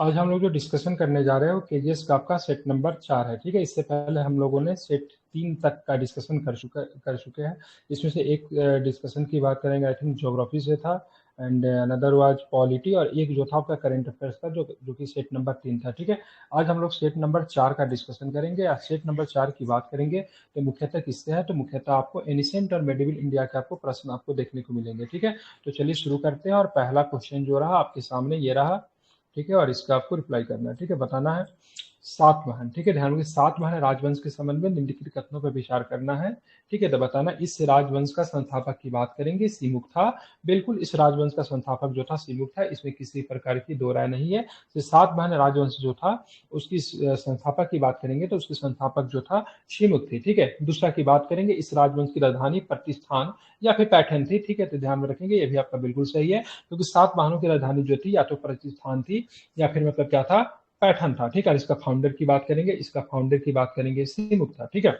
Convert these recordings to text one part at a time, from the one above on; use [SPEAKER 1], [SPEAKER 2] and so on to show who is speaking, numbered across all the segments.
[SPEAKER 1] आज हम लोग जो डिस्कशन करने जा रहे हैं वो केजीएस का आपका सेट नंबर 4 है। ठीक है, इससे पहले हम लोगों ने सेट 3 तक का डिस्कशन कर चुके हैं। इसमें से एक डिस्कशन की बात करेंगे, आई थिंक ज्योग्राफी से था, एंड अनदर वाज पॉलिटी, और एक जो था आपका करंट अफेयर्स था, जो कि सेट नंबर 3 था। ठीक है, आज हम लोग सेट नंबर 4 का डिस्कशन करेंगे। आज सेट नंबर 4 की बात करेंगे तो मुख्यतः किससे है, तो मुख्यतः आपको एनिसेंट और मेडिवल इंडिया के आपको प्रश्न आपको देखने को मिलेंगे। ठीक है, तो चलिए शुरू करते हैं। और पहला क्वेश्चन जो रहा आपके सामने ये रहा। ठीक है, और इसका आपको रिप्लाई करना है। ठीक है, बताना है सातवाहन। ठीक है, ध्यान रखिए, सातवाहन राजवंश के संबंध में निम्नलिखित कथनों पर विचार करना है। ठीक है, तो बताना इस राजवंश का संस्थापक की बात करेंगे, सीमुक था। बिल्कुल, इस राजवंश का संस्थापक जो था सीमुक था, इसमें किसी प्रकार की दो राय नहीं है। तो सातवाहन राजवंश जो था उसकी संस्थापक की बात करेंगे तो उसके संस्थापक जो था सीमुक थी। ठीक है, दूसरा की बात करेंगे, इस राजवंश की राजधानी प्रतिष्ठान या फिर पैठन थी। ठीक है, तो ध्यान में रखेंगे, ये भी आपका बिल्कुल सही है, क्योंकि सातवाहनों की राजधानी जो थी या तो प्रतिष्ठान थी या फिर मतलब क्या था, पैठन था। ठीक है, इसका फाउंडर की बात करेंगे, इसका फाउंडर की बात करेंगे सीमुक था। ठीक है,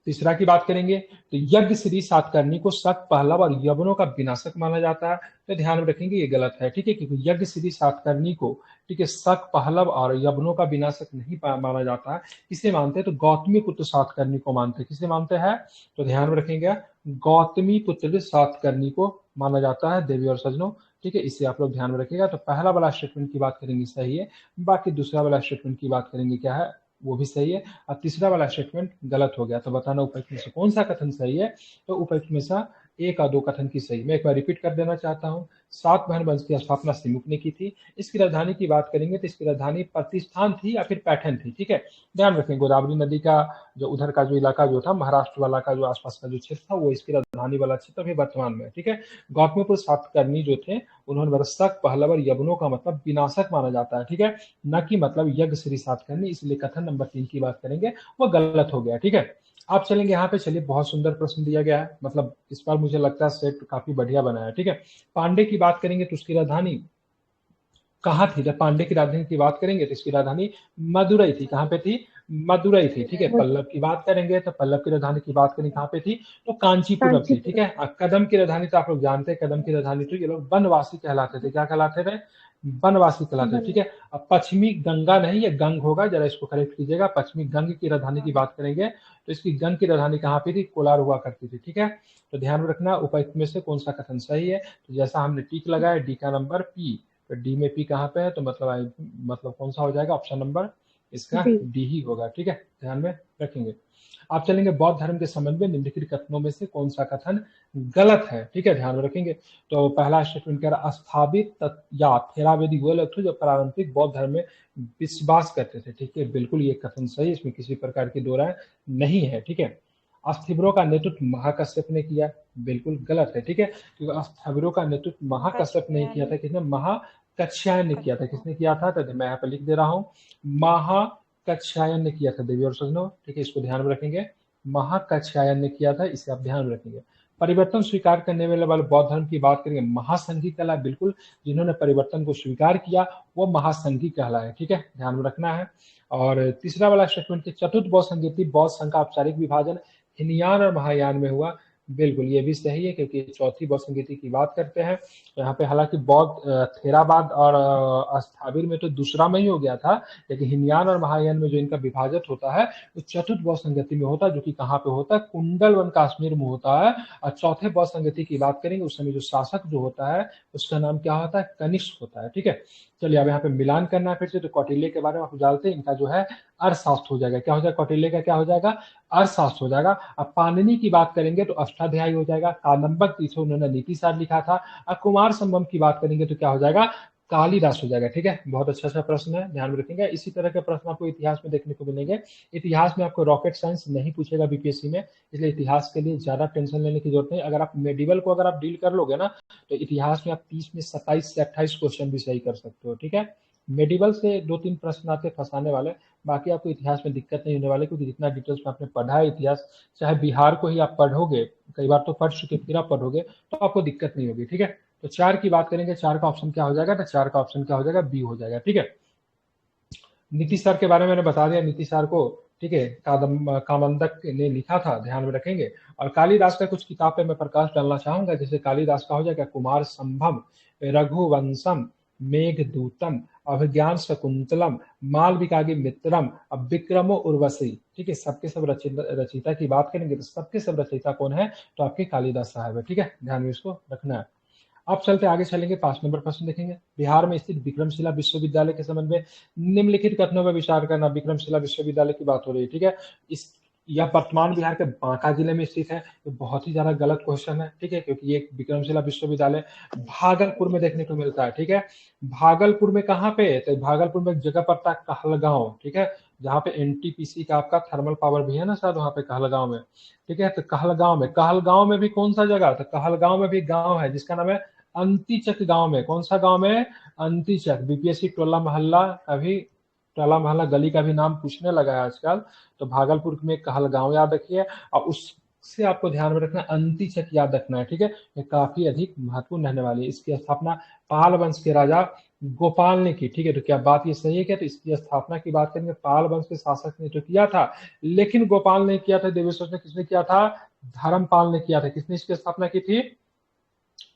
[SPEAKER 1] तीसरा की बात करेंगे तो यज्ञ श्री सातकर्णी को शक पहलव और यवनों का विनाशक माना जाता है। तो ध्यान में रखेंगे ये गलत है। ठीक है, क्योंकि यज्ञ श्री सातकर्णी को, ठीक है, शक पहलव और यवनों का विनाशक नहीं माना जाता है। किसे मानते हैं, तो गौतमी पुत्र सातकर्णी को मानते हैं। किसे मानते हैं, तो ध्यान में रखेंगे गौतमी पुत्र सातकर्णी को माना जाता है, देवी और सजनों। ठीक है, इसे आप लोग ध्यान में रखिएगा। तो पहला वाला स्टेटमेंट की बात करेंगे सही है, बाकी दूसरा वाला स्टेटमेंट की बात करेंगे क्या है, वो भी सही है। अब तीसरा वाला स्टेटमेंट गलत हो गया। तो बताना उपयुक्त में से कौन सा कथन सही है, तो उपयुक्त में से एक और दो कथन की सही। मैं एक बार रिपीट कर देना चाहता हूँ। सातवाहन वंश की स्थापना सीमुक ने की थी। इसकी राजधानी की बात करेंगे तो इसकी राजधानी प्रतिष्ठान थी या फिर पैठन थी। ठीक है, ध्यान रखें, गोदावरी नदी का जो उधर का जो इलाका जो था, महाराष्ट्र वाला का जो आसपास का जो क्षेत्र था, वो इसकी राजधानी वाला क्षेत्र अभी वर्तमान में है। ठीक है, गौतमीपुर सातकर्णी जो थे उन्होंने वर्षक पहलव और यवनों का मतलब विनाशक माना जाता है। ठीक है, न कि मतलब यज्ञ श्री सातकर्णी, इसलिए कथन नंबर 3 की बात करेंगे वो गलत हो गया। ठीक है, आप चलेंगे यहाँ पे। चलिए, बहुत सुंदर प्रश्न दिया गया है, मतलब इस बार मुझे लगता है सेट काफी बढ़िया बना है। ठीक है, पांडे की बात करेंगे तो उसकी राजधानी कहाँ थी, जब पांडे की राजधानी की बात करेंगे तो इसकी राजधानी मदुरई थी। कहाँ पे थी, मदुरई थी। ठीक है, पल्लव की बात करेंगे तो पल्लव की राजधानी की बात करें कहाँ पे थी, तो कांचीपुरम थी। ठीक है, कदम की राजधानी तो आप लोग जानते हैं, कदम की राजधानी तो ये लोग बनवासी कहलाते थे। क्या कहलाते थे, बनवासी कहलाते थे। ठीक है, अब पश्चिमी गंगा नहीं, ये गंग होगा, जरा इसको करेक्ट कीजिएगा। पश्चिमी गंग की राजधानी की बात करेंगे तो इसकी गंग की राजधानी कहाँ पे थी, कोलार हुआ करती थी। ठीक है, तो ध्यान में रखना उपयुक्त में से कौन सा कथन सही है। तो जैसा हमने टिक लगाया, डी का नंबर पी, तो डी में पी कहाँ पे है, तो मतलब कौन सा हो जाएगा, ऑप्शन नंबर इसका डी ही होगा। ठीक है, ध्यान में रखेंगे। आप चलेंगे बौद्ध धर्म के संबंध में निम्नलिखित कथनों में से कौन सा कथन गलत है। ठीक है, ध्यान में रखेंगे। तो पहला स्टेटमेंट कह रहा, स्थापित या थेरावेदी वो लोग थे जो पारंपरिक बौद्ध धर्म में विश्वास करते थे। ठीक है, बिल्कुल ये कथन सही, इसमें किसी प्रकार की दो राय नहीं है। ठीक है, अस्थिवरों का नेतृत्व महाकश्यप ने किया, बिल्कुल गलत है। ठीक है, क्योंकि अस्थिवरों का नेतृत्व महाकश्यप ने किया था, किसने, महाकच्छायन ने किया था। किसने किया था, तो मैं यहाँ पे लिख दे रहा हूँ, महाकच्छायन ने किया था, देवी और सजनों। ठीक है, इसको ध्यान में रखेंगे, महाकच्छायन ने किया था, इसे आप ध्यान में रखेंगे। परिवर्तन स्वीकार करने वाले बौद्ध धर्म की बात करेंगे, महासंघी कला, बिल्कुल, जिन्होंने परिवर्तन को स्वीकार किया वो महासंघी कहलाए। ठीक है, ध्यान में रखना है। और तीसरा वाला स्टेटमेंट के चतुर्थ बौद्ध संगीति बौद्ध संघ का औपचारिक विभाजन हिनयान और महायान में हुआ, बिल्कुल ये भी सही है, क्योंकि चौथी बौद्ध संगीति की बात करते हैं यहाँ पे। हालांकि बौद्ध थेरावाद और स्थाविर में तो दूसरा में ही हो गया था, लेकिन हिनयान और महायान में जो इनका विभाजन होता है वो चतुर्थ बौद्ध संगति में होता है, जो कि कहाँ पे होता है, कुंडलवन कश्मीर में होता है। और चौथे बौद्ध संगति की बात करेंगे उस समय जो शासक जो होता है उसका नाम क्या होता है, कनिष्क होता है। ठीक है, चलिए अब यहाँ पे मिलान करना है फिर से। तो कौटिल्य के बारे में आप जानते हैं, इनका जो है अर्थशास्त्र हो जाएगा। क्या हो जाएगा, कौटिल्य का क्या हो जाएगा, अर्थशास्त्र हो जाएगा। अब पाणिनि की बात करेंगे तो अष्टाध्यायी हो जाएगा। कादम्बक तीसरे उन्होंने नीति सार लिखा था। और कुमार संभव की बात करेंगे तो क्या हो जाएगा, कालिदास हो जाएगा। ठीक है, बहुत अच्छा सा प्रश्न है, ध्यान में रखेंगे। इसी तरह के प्रश्न आपको इतिहास में देखने को मिलेंगे। इतिहास में आपको रॉकेट साइंस नहीं पूछेगा बीपीएससी में, इसलिए इतिहास के लिए ज्यादा टेंशन लेने की जरूरत नहीं। अगर आप मेडिवल को अगर आप डील कर लोगे ना, तो इतिहास में आप 30 में 27 से 28 क्वेश्चन भी सही कर सकते हो। ठीक है, मेडिवल से 2-3 प्रश्न आते फंसाने वाले, बाकी आपको इतिहास में दिक्कत नहीं होने वाली, क्योंकि जितना डिटेल्स में आपने पढ़ा है इतिहास, चाहे बिहार को ही आप पढ़ोगे, कई बार तो पढ़ चुके फिर आप पढ़ोगे, तो आपको दिक्कत नहीं होगी। ठीक है, तो 4 की बात करेंगे, 4 का ऑप्शन क्या हो जाएगा, तो 4 का ऑप्शन क्या हो जाएगा, बी हो जाएगा। ठीक है, नीतीश सर के बारे में मैंने बता दिया, नीतीश सर को, ठीक है, कामंदक ने लिखा था, ध्यान में रखेंगे। और कालिदास का कुछ किताब पे मैं प्रकाश डालना चाहूंगा, जैसे कालिदास का हो जाएगा कुमार संभव, रघुवंशम, मेघदूतम अभिज्ञान शकुंतलम, मालविकाग्नि मित्रम, अब विक्रमो उर्वशी। ठीक है, सबके सब रचयिता की बात करेंगे तो सबके सब रचयिता कौन है, तो आपके कालिदास साहब है। ठीक है, ध्यान में इसको रखना है। अब चलते आगे चलेंगे, 5 नंबर प्रश्न देखेंगे। बिहार में स्थित विक्रमशिला विश्वविद्यालय के संबंध में निम्नलिखित कथनों पर विचार करना। विक्रमशिला विश्वविद्यालय की बात हो रही है। ठीक है, इस यह वर्तमान बिहार के बांका जिले में स्थित है। तो बहुत ही ज्यादा गलत क्वेश्चन है। ठीक है, क्योंकि ये विक्रमशिला विश्वविद्यालय भागलपुर में देखने को मिलता है। ठीक है, भागलपुर में कहाँ पे, तो भागलपुर में एक जगह पड़ता है कहलगांव। ठीक है, जहाँ पे एनटीपीसी का आपका थर्मल पावर भी है ना शायद, वहाँ पे कहलगांव में। ठीक है, तो कहलगांव में भी कौन सा जगह, तो कहलगांव में भी गांव है जिसका नाम है अंतिचक। गांव में कौन सा गांव में, अंतिचक। बीपीएससी टोला मोहल्ला का भी, टोला मोहल्ला गली का भी नाम पूछने लगा है आजकल। तो भागलपुर में कहलगांव याद रखिए, और उससे आपको ध्यान में रखना अंतिचक याद रखना है। ठीक है, ये काफी अधिक महत्वपूर्ण रहने वाली है। इसकी स्थापना पाल वंश के राजा गोपाल ने की। ठीक है, तो क्या बात ये सही है क्या, तो इसकी स्थापना की बात करेंगे पाल वंश के शासक ने तो किया था, लेकिन गोपाल ने किया था, देवेश्वर ने किसने किया था, धर्मपाल ने किया था। किसने इसकी स्थापना की थी,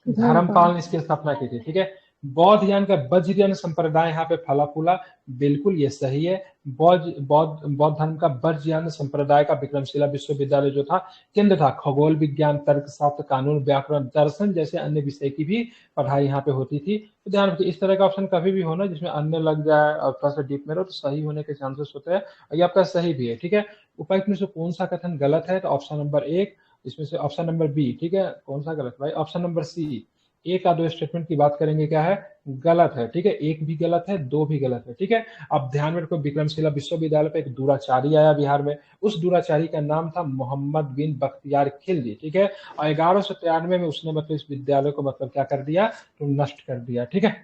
[SPEAKER 1] धर्मपाल ने इसकी स्थापना की थी। ठीक है, बौद्ध ज्ञान का वज्रयान संप्रदाय यहाँ पे फला फूला, बिल्कुल ये सही है। बौद्ध धर्म का वज्रयान संप्रदाय का विक्रमशिला विश्वविद्यालय जो था केंद्र था। खगोल विज्ञान, तर्कशास्त्र, कानून, व्याकरण, दर्शन जैसे अन्य विषय की भी पढ़ाई यहाँ पे होती थी। तो ध्यान रखिए, इस तरह का ऑप्शन कभी भी होना जिसमें अन्य लग जाए और थोड़ा सा डीप में रहो, तो सही होने के चांसेस होते हैं, और ये आपका सही भी है। ठीक है, उपर्युक्त में से कौन सा कथन गलत है, तो ऑप्शन नंबर 1, इसमें से ऑप्शन नंबर बी। ठीक है, कौन सा गलत भाई, ऑप्शन नंबर सी। एक या दो स्टेटमेंट की बात करेंगे, क्या है, गलत है। ठीक है, एक भी गलत है, दो भी गलत है। ठीक है, अब ध्यान में रखो, विक्रमशिला विश्वविद्यालय पे एक दुराचारी आया बिहार में। उस दुराचारी का नाम था मोहम्मद बिन बख्तियार खिलजी। ठीक है, और 1193 में उसने मतलब इस विद्यालय को मतलब क्या कर दिया, तो नष्ट कर दिया। ठीक है,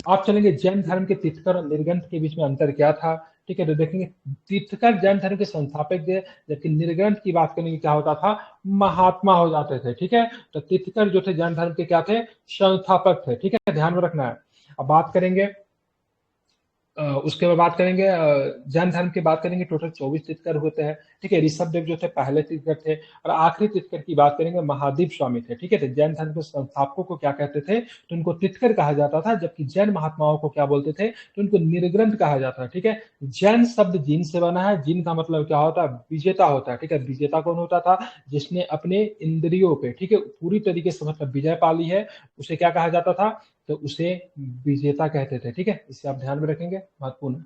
[SPEAKER 1] आप चलेंगे जैन धर्म के तीर्थकर और निर्ग्रंथ के बीच में अंतर क्या था। ठीक है, तो देखेंगे तीर्थकर जैन धर्म के संस्थापक थे, जबकि निर्ग्रंथ की बात करेंगे क्या होता था, महात्मा हो जाते थे। ठीक है, तो तीर्थकर जो थे जैन धर्म के क्या थे, संस्थापक थे। ठीक है, ध्यान में रखना है। अब बात करेंगे उसके बाद बात करेंगे जैन धर्म की बात करेंगे, टोटल 24 तीर्थकर होते हैं। ठीक है, ऋषभ देव जो थे पहले तीर्थकर थे, और आखिरी तीर्थकर की बात करेंगे महादीप स्वामी थे। ठीक है, तो जैन धर्म के संस्थापकों को क्या कहते थे, तो उनको तीर्थकर कहा जाता था, जबकि जैन महात्माओं को क्या बोलते थे, तो उनको निर्ग्रंथ कहा जाता है। ठीक है, जैन शब्द जिन से बना है, जिन का मतलब क्या होता है, विजेता होता है। ठीक है, विजेता कौन होता था, जिसने अपने इंद्रियों पे, ठीक है, पूरी तरीके से मतलब विजय पा ली है, उसे क्या कहा जाता था, तो उसे विजेता कहते थे। ठीक है, इसे आप ध्यान में रखेंगे, महत्वपूर्ण है।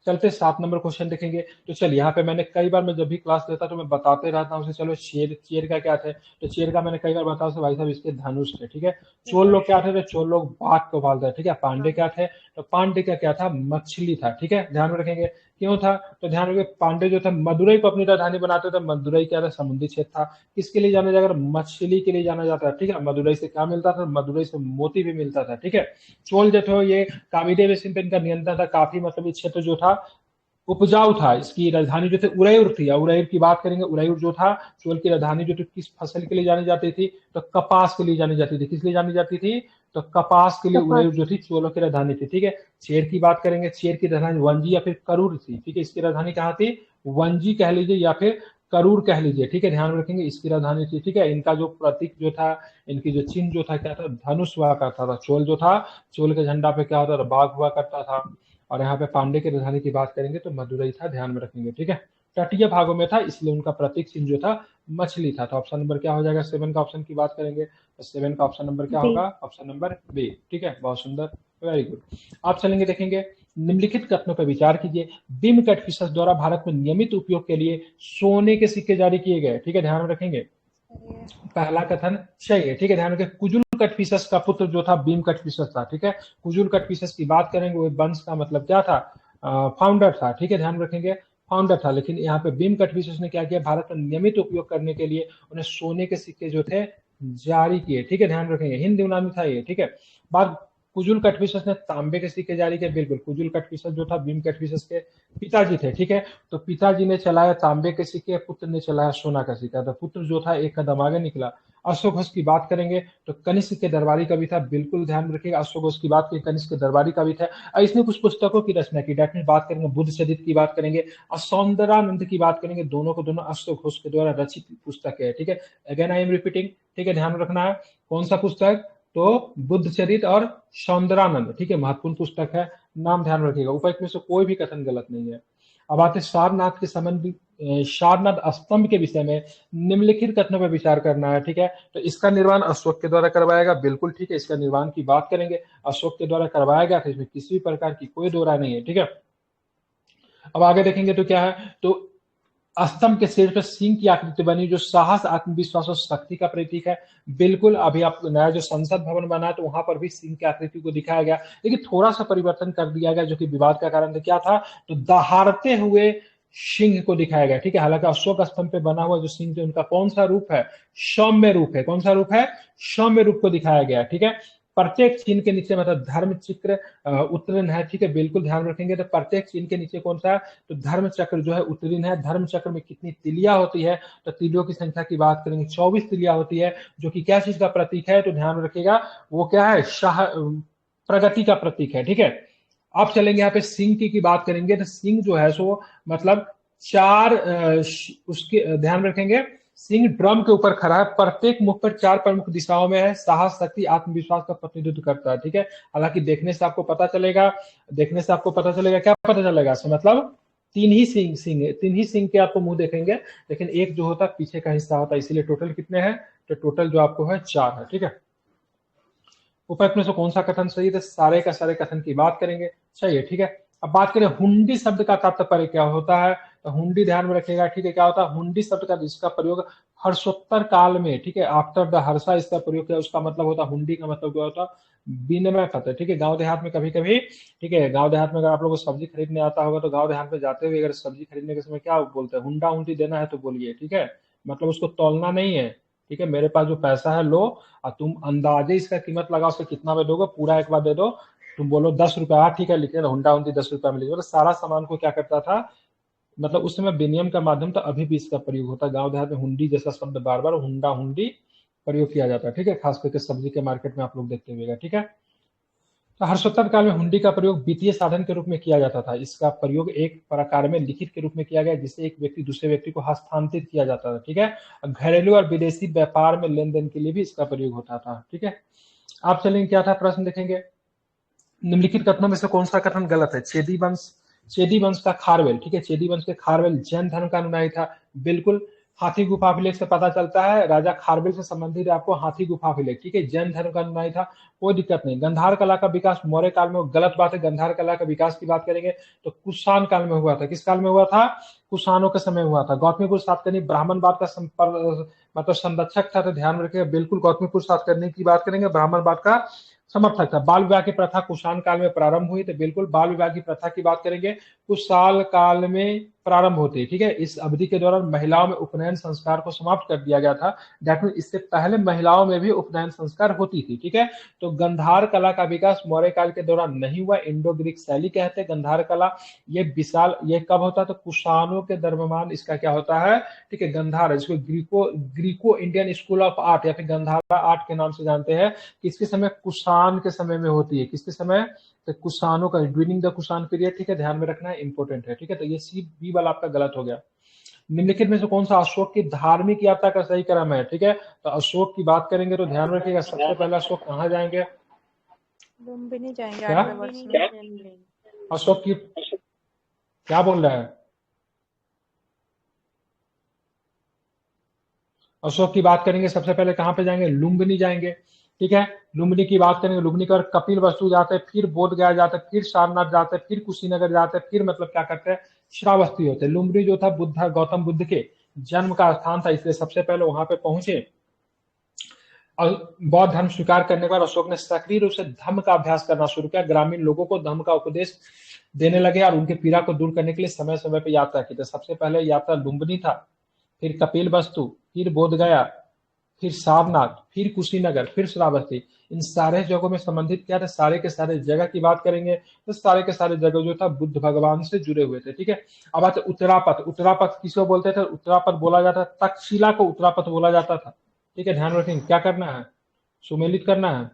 [SPEAKER 1] चलते 7 नंबर क्वेश्चन देखेंगे। तो चलिए, यहाँ पे मैंने कई बार, मैं जब भी क्लास लेता तो मैं बताते रहता हूँ। चलो, चेर का क्या थे, तो चेर का मैंने कई बार बताया भाई साहब, इसके धनुष थे। ठीक है, चोल लोग क्या थे, तो चोल लोग बाघ को पालते थे। ठीक है, पांडे क्या थे, तो पांडे का क्या था, मछली था। ठीक है, ध्यान में रखेंगे, क्यों था, तो ध्यान रखिए, पांडे जो था मदुरई को अपनी राजधानी बनाते थे। मदुरई क्या था, समुद्री क्षेत्र था। किसके लिए जाना जाएगा, मछली के लिए जाना जाता है। ठीक है, मदुरई से क्या मिलता था, मदुरई से मोती भी मिलता था। ठीक है, चोल जो थे ये काविडे बेसिन पे इनका नियंत्रण था, काफी मतलब ये क्षेत्र जो था उपजाऊ था। इसकी राजधानी जो थी उरैर थी। उरैर की बात करेंगे, उरैर जो था चोल की राजधानी जो थी, किस फसल के लिए जानी जाती थी, तो कपास के लिए जानी जाती थी। किस लिए जानी जाती थी, तो कपास के लिए उरैर जो थी चोलों की राजधानी थी। ठीक है, चेर की बात करेंगे, चेर की राजधानी वंजी या फिर करूर थी। ठीक है, इसकी राजधानी कहाँ थी, वंजी कह लीजिए या फिर करूर कह लीजिए। ठीक है, ध्यान में रखेंगे, इसकी राजधानी थी। ठीक है, इनका जो प्रतीक जो था, इनकी जो चिन्ह जो था क्या था, धनुष हुआ करता था। चोल जो था, चोल के झंडा पे क्या होता था, बाघ हुआ करता था। और यहाँ पे पांडे की राजधानी की बात करेंगे तो मदुरई था, ध्यान में रखेंगे। ठीक है, तटीय भागों में था, इसलिए उनका प्रतीक चिन्ह जो था मछली था। तो ऑप्शन नंबर क्या हो जाएगा, 7 का ऑप्शन की बात करेंगे तो 7 का ऑप्शन नंबर क्या होगा, ऑप्शन नंबर बी। ठीक है, बहुत सुंदर, वेरी गुड। आप चलेंगे, देखेंगे निम्नलिखित कथनों पर विचार कीजिए। बिम कैटफिशर्स द्वारा भारत में नियमित उपयोग के लिए सोने के सिक्के जारी किए गए। ठीक है, ध्यान में रखेंगे, पहला कथन सही है। ठीक है, ध्यान रखें, कुजुल कटफिशस का पुत्र जो था बीम कटफिशस था। ठीक है, कुजुल कटफिशस की बात करेंगे, वो वंश का मतलब क्या था, फाउंडर था। ठीक है, ध्यान रखेंगे, फाउंडर था। लेकिन यहाँ पे बीम कटफिशस ने क्या किया, भारत में नियमित उपयोग करने के लिए उन्हें सोने के सिक्के जो थे जारी किए। ठीक है, ध्यान रखेंगे, हिंद यूनानी था ये। ठीक है, बात कुजुल कटफिशस ने तांबे के सिक्के जारी किए, बिल्कुल। कुजुल कटफिशस जो था बीम कटफिशस के पिताजी थे। ठीक है, तो पिताजी ने चलाया तांबे के सिक्के, पुत्र ने चलाया सोना का सिक्का। तो पुत्र जो था एक कदम आगे निकला। अश्व घोष की बात करेंगे तो कनिष्क के दरबारी कवि था, बिल्कुल ध्यान रखिएगा, अश्व घोष की बात की, कनिष्क के दरबारी कवि था। और इसने कुछ पुस्तकों की रचना की, डेट में बात करेंगे बुद्ध चरित की बात करेंगे और सौंदरानंद की बात करेंगे। दोनों को दोनों अश्व घोष के द्वारा रचित पुस्तक है। ठीक है, अगेन आई एम रिपीटिंग। ठीक है, ध्यान रखना है, कौन सा पुस्तक, तो बुद्ध चरित और सौंदरानंद। ठीक है, महत्वपूर्ण पुस्तक है, नाम ध्यान रखिएगा, उपर्युक्त में से कोई भी कथन गलत नहीं है। अब आते हैं सारनाथ के संबंध, सारनाथ स्तंभ के विषय में निम्नलिखित कथनों पर विचार करना है, ठीक है। तो इसका निर्माण अशोक के द्वारा करवाएगा, बिल्कुल ठीक है, इसका निर्माण की बात करेंगे, अशोक के द्वारा करवाया गया था, इसमें किसी भी प्रकार की कोई दो राय नहीं है, ठीक है। अब आगे देखेंगे तो क्या है, तो स्तंभ के शीर्ष पर सिंह की आकृति बनी, जो साहस, आत्मविश्वास और शक्ति का प्रतीक है। बिल्कुल, अभी आप नया जो संसद भवन बना तो वहां पर भी सिंह की आकृति को दिखाया गया, लेकिन थोड़ा सा परिवर्तन कर दिया गया जो कि विवाद का कारण था। क्या था, तो दहाड़ते हुए सिंह को दिखाया गया, ठीक है। हालांकि अशोक स्तंभ पे बना हुआ जो सिंह थे उनका कौन सा रूप है, सौम्य रूप है। कौन सा रूप है, सौम्य रूप को दिखाया गया, ठीक है। प्रत्येक चिन्ह के नीचे मतलब धर्म चित्र उत्तीर्ण है, ठीक है, बिल्कुल ध्यान रखेंगे। तो प्रत्येक चिन्ह के नीचे कौन सा है, तो धर्म चक्र जो है उत्तीर्ण है। धर्म चक्र में कितनी तिलिया होती है, तो तिलियों की संख्या की बात करेंगे 24 तिलिया होती है, जो कि क्या चीज का प्रतीक है, तो ध्यान रखिएगा वो क्या है, शाह प्रगति का प्रतीक है, ठीक है। अब चलेंगे यहाँ पे सिंह की बात करेंगे, तो सिंह जो है सो मतलब चार उसके ध्यान रखेंगे, सिंह ड्रम के ऊपर खड़ा है, प्रत्येक मुख पर चार प्रमुख दिशाओं में है, साहस, शक्ति, आत्मविश्वास का प्रतिनिधित्व करता है, ठीक है। हालांकि देखने से आपको पता चलेगा, देखने से आपको पता चलेगा, क्या पता चलेगा, सो मतलब तीन ही सिंह के आपको मुंह देखेंगे, लेकिन एक जो होता है पीछे का हिस्सा होता है, इसीलिए टोटल कितने हैं, तो टोटल जो आपको है 4 है, ठीक है। उपर्युक्त में से कौन सा कथन सही है, तो सारे का सारे कथन की बात करेंगे, सही है, ठीक है। अब बात करें हुंडी शब्द का तात्पर्य क्या होता है, तो हुंडी ध्यान में रखिएगा, ठीक है। क्या होता है हुंडी शब्द का, जिसका प्रयोग हर्षोत्तर काल में, ठीक है, आफ्टर द हर्षा इसका प्रयोग किया, उसका मतलब होता है हुंडी का मतलब क्या होता है, विनिमय खत, ठीक है। गांव देहात में कभी कभी, ठीक है, गांव देहात में अगर आप लोगों को सब्जी खरीदने आता होगा तो गांव देहात में जाते हुए अगर सब्जी खरीदने के समय क्या बोलते हैं, हुंडा हुंडी देना है तो बोलिए, ठीक है, मतलब उसको तौलना नहीं है, ठीक है। मेरे पास जो पैसा है लो, और तुम अंदाजे इसका कीमत लगाओ, उसका कितना में दोगे, पूरा एक बार दे दो, तुम बोलो 10 रुपया, हाँ ठीक है, लिखिए हुंडा हुंडी 10 रुपया में लीजिए, मतलब सारा सामान को क्या करता था, मतलब उस समय विनिमय का माध्यम था, अभी भी इसका प्रयोग होता है। गांव देहात में हुंडी जैसा शब्द बार बार हुंडा हुंडी प्रयोग किया जाता है, ठीक है, खास करके सब्जी के मार्केट में आप लोग देखते हुए, ठीक है। तो हर्षोत्तर काल में हुंडी का प्रयोग वित्तीय साधन के रूप में किया जाता था। इसका प्रयोग एक प्रकार में लिखित के रूप में किया गया, जिससे एक व्यक्ति दूसरे व्यक्ति को हस्तांतरित किया जाता था, ठीक है। घरेलू और विदेशी व्यापार में लेन देन के लिए भी इसका प्रयोग होता था, ठीक है। आप चलेंगे, क्या था प्रश्न देखेंगे, निम्नलिखित कथनों में से कौन सा कथन गलत है, चेदी वंश का खारवेल, ठीक है, चेदी वंश के खारवेल जैन धर्म का अनुयायी था, बिल्कुल। हाथी गुफा अभिलेख से पता चलता है राजा खारवेल से संबंधित आपको हाथी गुफा अभिलेख, ठीक है, जैन धर्म का अनुयायी था, कोई दिक्कत नहीं। गंधार कला का विकास मौर्य काल में, गलत बात है, गंधार कला का विकास की बात करेंगे तो कुषाण काल में हुआ था। किस काल में हुआ था, कुषाणों के समय हुआ था। गौतमीपुत्र सातकर्णी ब्राह्मणवाद का मतलब संरक्षक था, तो ध्यान रखिएगा, बिल्कुल गौतमीपुत्र सातकर्णी की बात करेंगे, ब्राह्मणवाद का समर्थक था। बाल विवाह की प्रथा कुषाण काल में प्रारंभ हुई, तो बिल्कुल बाल विवाह की प्रथा की बात करेंगे, कुशाल काल में प्रारंभ होती है, ठीक है। इस अवधि के दौरान महिलाओं में उपनयन संस्कार को समाप्त कर दिया गया था, दैट मीन इससे पहले महिलाओं में भी उपनयन संस्कार होती थी, ठीक है। तो गंधार कला का विकास मौर्य काल के दौरान नहीं हुआ, इंडो ग्रीक शैली कहते हैं गंधार कला, ये विशाल, ये कब होता है, तो कुषाणों के दरम्यान इसका क्या होता है, ठीक है, गंधार, इसको Greco Indian school of art या फिर गंधारा आर्ट के नाम से जानते हैं। किसके समय, कुषाण के समय में होती है, किसके समय, तो कुषाणों का, ड्यूरिंग द कुषाण पीरियड, ठीक है, ध्यान में रखना है, इंपॉर्टेंट है, ठीक है। तो ये सी बी वाला आपका गलत हो गया। निम्नलिखित में से कौन सा अशोक की धार्मिक यात्रा का सही क्रम है, ठीक है। तो अशोक की बात करेंगे तो ध्यान रखिएगा, सबसे पहले अशोक कहाँ जाएंगे,
[SPEAKER 2] लुम्बिनी जाएंगे,
[SPEAKER 1] क्या
[SPEAKER 2] 8वें वर्ष में।
[SPEAKER 1] अशोक की, क्या बोल रहा है, अशोक की बात करेंगे सबसे पहले कहां पे जाएंगे, लुम्बिनी जाएंगे, ठीक है। लुम्बिनी की बात करेंगे, लुम्बिनी के बाद कपिल वस्तु जाते हैं, फिर बोध गया जाते हैं, फिर सारनाथ जाते हैं, फिर कुशीनगर जाते हैं, फिर मतलब क्या करते हैं, श्रावस्ती होते हैं। लुम्बिनी जो था बुद्ध, गौतम बुद्ध के जन्म का स्थान था, इसलिए सबसे पहले वहां पे पहुंचे और बौद्ध धर्म स्वीकार करने के बाद अशोक ने सक्रिय रूप से धम्म का अभ्यास करना शुरू किया, ग्रामीण लोगों को धम्म का उपदेश देने लगे और उनके पीड़ा को दूर करने के लिए समय समय पर यात्रा की। तो सबसे पहले यात्रा लुम्बिनी था, फिर कपिल वस्तु, फिर बोध गया, फिर सारनाथ, फिर कुशीनगर, फिर श्रावस्ती। इन सारे जगहों में संबंधित क्या था, सारे के सारे जगह की बात करेंगे तो सारे के सारे जगह जो था बुद्ध भगवान से जुड़े हुए थे, ठीक है। अब आते उत्तरापथ, उत्तरापथ किसको बोलते थे, उत्तरापथ बोला जाता, तक्षशिला को उत्तरापथ बोला जाता था, ठीक है, ध्यान रखेंगे। क्या करना है, सुमेलित करना है,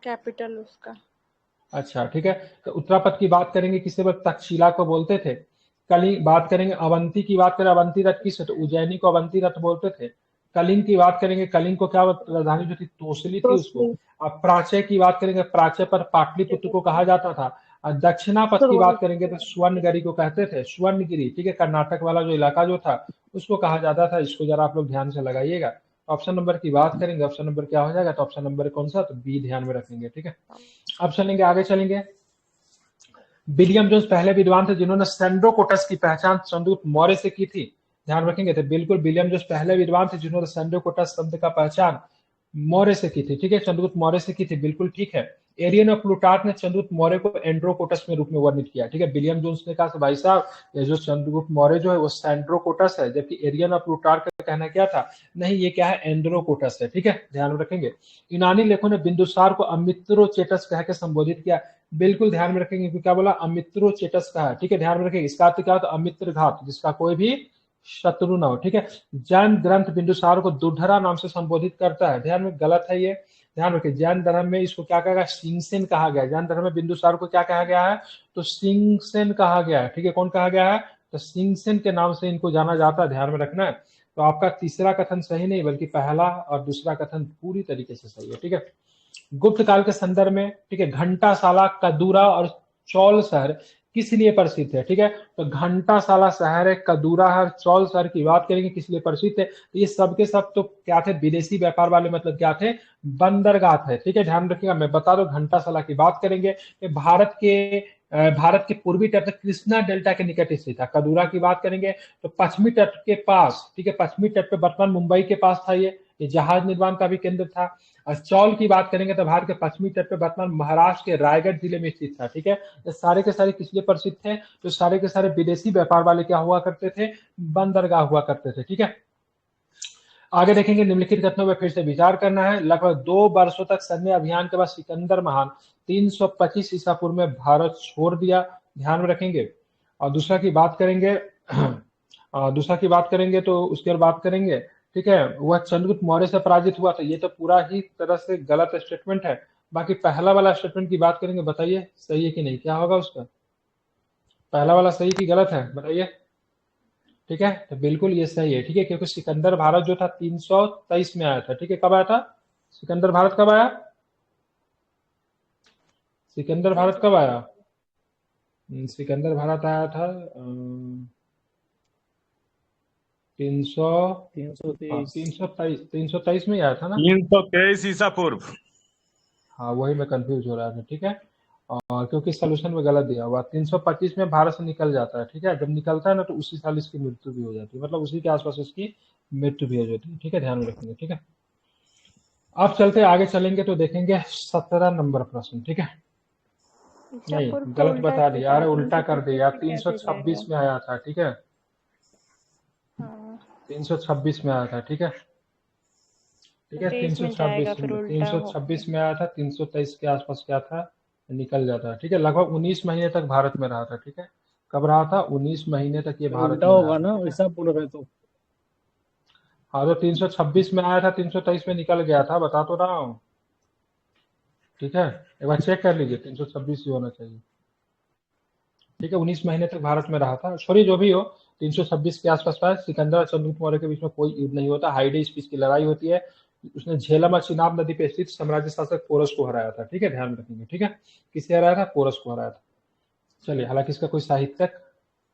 [SPEAKER 2] कैपिटल उसका,
[SPEAKER 1] अच्छा ठीक है। तो उत्तरापथ की बात करेंगे किसे, तक्षशिला को बोलते थे। कल ही बात करेंगे अवंती की, बात करें अवंती रथ किस, तो उज्जैनी को अवंती रथ बोलते थे, कलिंग की बात करेंगे, कलिंग को क्या राजधानी जो थी तोसली थी उसको।
[SPEAKER 2] तोसली।
[SPEAKER 1] अब प्राच्य की बात करेंगे, प्राच्य पर पाटलिपुत्र को कहा जाता था। और दक्षिणापथ की बात करेंगे तो स्वर्णगिरी को कहते थे, स्वर्णगिरी, ठीक है, कर्नाटक वाला जो इलाका जो था उसको कहा जाता था। इसको जरा आप लोग ध्यान से लगाइएगा। ऑप्शन नंबर की बात करेंगे, ऑप्शन नंबर क्या हो जाएगा, तो ऑप्शन नंबर कौन सा, तो बी ध्यान में रखेंगे, ठीक है। अब चलेंगे आगे, चलेंगे। विलियम जोन्स पहले विद्वान थे जिन्होंने सेंड्रोकोटस की पहचान चंद्रगुप्त मौर्य से की थी, ध्यान रखेंगे। तो बिल्कुल विलियम जोन्स पहले विद्वान थे जिन्होंने सेंड्रोकोटस शब्द का पहचान मौर्य से की थी, ठीक है, चंद्रगुप्त मौर्य से की थी, बिल्कुल ठीक है। एरियन ऑफ प्लूटार्क ने चंद्रगुप्त मौर्य को एंड्रोकोटस में रूप में वर्णित किया, ठीक है। विलियम जोन्स ने कहा भाई साहब ये जो चंद्रगुप्त मौर्य जो है वो सेंड्रोकोटस है, जबकि एरियन ऑफ प्लूटार्क का कहना क्या था, नहीं ये क्या है, एंड्रोकोटस है, ठीक है, ध्यान में रखेंगे। यूनानी लेखों ने बिंदुसार को अमित्रोचेटस कह के संबोधित किया, बिल्कुल ध्यान में रखेंगे, क्या बोला, अमित्रोचेटस का है, ठीक है, ध्यान में रखेंगे। इसका अर्थ क्या होता है, अमित्र घात, जिसका कोई भी शत्रु ना हो, ठीक है। जैन ग्रंथ बिंदुसार को दुर्धरा नाम से संबोधित करता है, ध्यान में, गलत है ये, ध्यान रखिए। जैन धर्म में इसको क्या कहा गया, सिंगसेन कहा गया। जैन धर्म में बिंदुसार को क्या कहा गया है, तो सिंगसेन कहा गया है, ठीक है। कौन कहा गया है, तो सिंगसेन के नाम से इनको जाना जाता है, ध्यान में रखना है। तो आपका तीसरा कथन सही नहीं, बल्कि पहला और दूसरा कथन पूरी तरीके से सही है, ठीक है। गुप्त काल के संदर्भ में, ठीक है, घंटासाला, कदूरा और चौल शहर किस लिए प्रसिद्ध है, ठीक है। तो घंटासाला शहर है, कदूरा है, चौल शहर की बात करेंगे किस लिए प्रसिद्ध है, तो ये सब के सब तो क्या थे, विदेशी व्यापार वाले, मतलब क्या थे, बंदरगाह थे, ठीक है, ध्यान रखिएगा। मैं बता दूं, घंटासाला की बात करेंगे कि भारत के पूर्वी तट कृष्णा डेल्टा के निकट स्थित था। कदूरा की बात करेंगे तो पश्चिमी तट के पास, ठीक है, पश्चिमी तट पे वर्तमान मुंबई के पास था ये जहाज निर्माण का भी केंद्र था। और चौल की बात करेंगे तो भारत के पश्चिमी तट पे वर्तमान महाराष्ट्र के रायगढ़ जिले में स्थित था, ठीक है। ये सारे के सारे किस लिए प्रसिद्ध थे, तो सारे के सारे विदेशी व्यापार वाले क्या हुआ करते थे, बंदरगाह हुआ करते थे, ठीक है। आगे देखेंगे, निम्नलिखित कथनों पर फिर से विचार करना है। लगभग 2 वर्षों तक सैन्य अभियान के बाद सिकंदर महान 325 ईसा पूर्व में भारत छोड़ दिया, ध्यान में रखेंगे। और दूसरा की बात करेंगे तो उसके बाद बात करेंगे, ठीक है, वह चंद्रगुप्त मौर्य से पराजित हुआ था। ये तो पूरा ही तरह से गलत स्टेटमेंट है। बाकी पहला वाला स्टेटमेंट की बात करेंगे, बताइए सही है कि नहीं, क्या होगा उसका, पहला वाला सही कि गलत है, बताइए, ठीक है। तो बिल्कुल ये सही है, ठीक है, क्योंकि सिकंदर भारत जो था 323 में आया था, ठीक है। कब आया था सिकंदर भारत, कब आया सिकंदर भारत, कब आया, सिकंदर भारत आया था 323 में ही आया था ना,
[SPEAKER 3] 323 ईसा पूर्व।
[SPEAKER 1] हाँ वही मैं कंफ्यूज हो रहा था, ठीक है। और क्योंकि सोल्यूशन में गलत दिया हुआ, 325 में भारत से निकल जाता है, ठीक है। जब निकलता है ना तो उसी साल इसकी मृत्यु भी हो जाती है, मतलब उसी के आसपास इसकी मृत्यु भी हो जाती है, ठीक है, ध्यान में रखेंगे, ठीक है। अब चलते आगे चलेंगे तो देखेंगे 17 नंबर प्रश्न, ठीक है। नहीं गलत बता दिया, अरे उल्टा कर दिया, 326 में आया था, ठीक है, 326 में आया था, ठीक है, ठीक है, 326 में आया था, 323 के आसपास क्या था, निकल जाता है, ठीक है। लगभग 19 महीने तक भारत में रहा था, ठीक है। कब रहा था, 19 महीने तक ये भारत में
[SPEAKER 4] होगा ना, वैसा पूर्व है तो।
[SPEAKER 1] हाँ तो 326 में आया था, 323 में निकल गया था, बता तो रहा हूँ, ठीक है। एक बार चेक कर लीजिए, 326 ही होना चाहिए, ठीक है। 19 महीने तक भारत में रहा था, छोड़िए जो भी हो, 326 के आसपास था। सिकंदर और चंद्रगुप्त मौर्य के बीच में कोई युद्ध नहीं होता, हाइडे स्पीच की लड़ाई होती है। उसने झेलम और चिनाब नदी पे स्थित साम्राज्य शासक पोरस को हराया था, ठीक है, ध्यान रखेंगे, ठीक है। किसे हराया था, पोरस को हराया था। चलिए, हालांकि इसका कोई साहित्यिक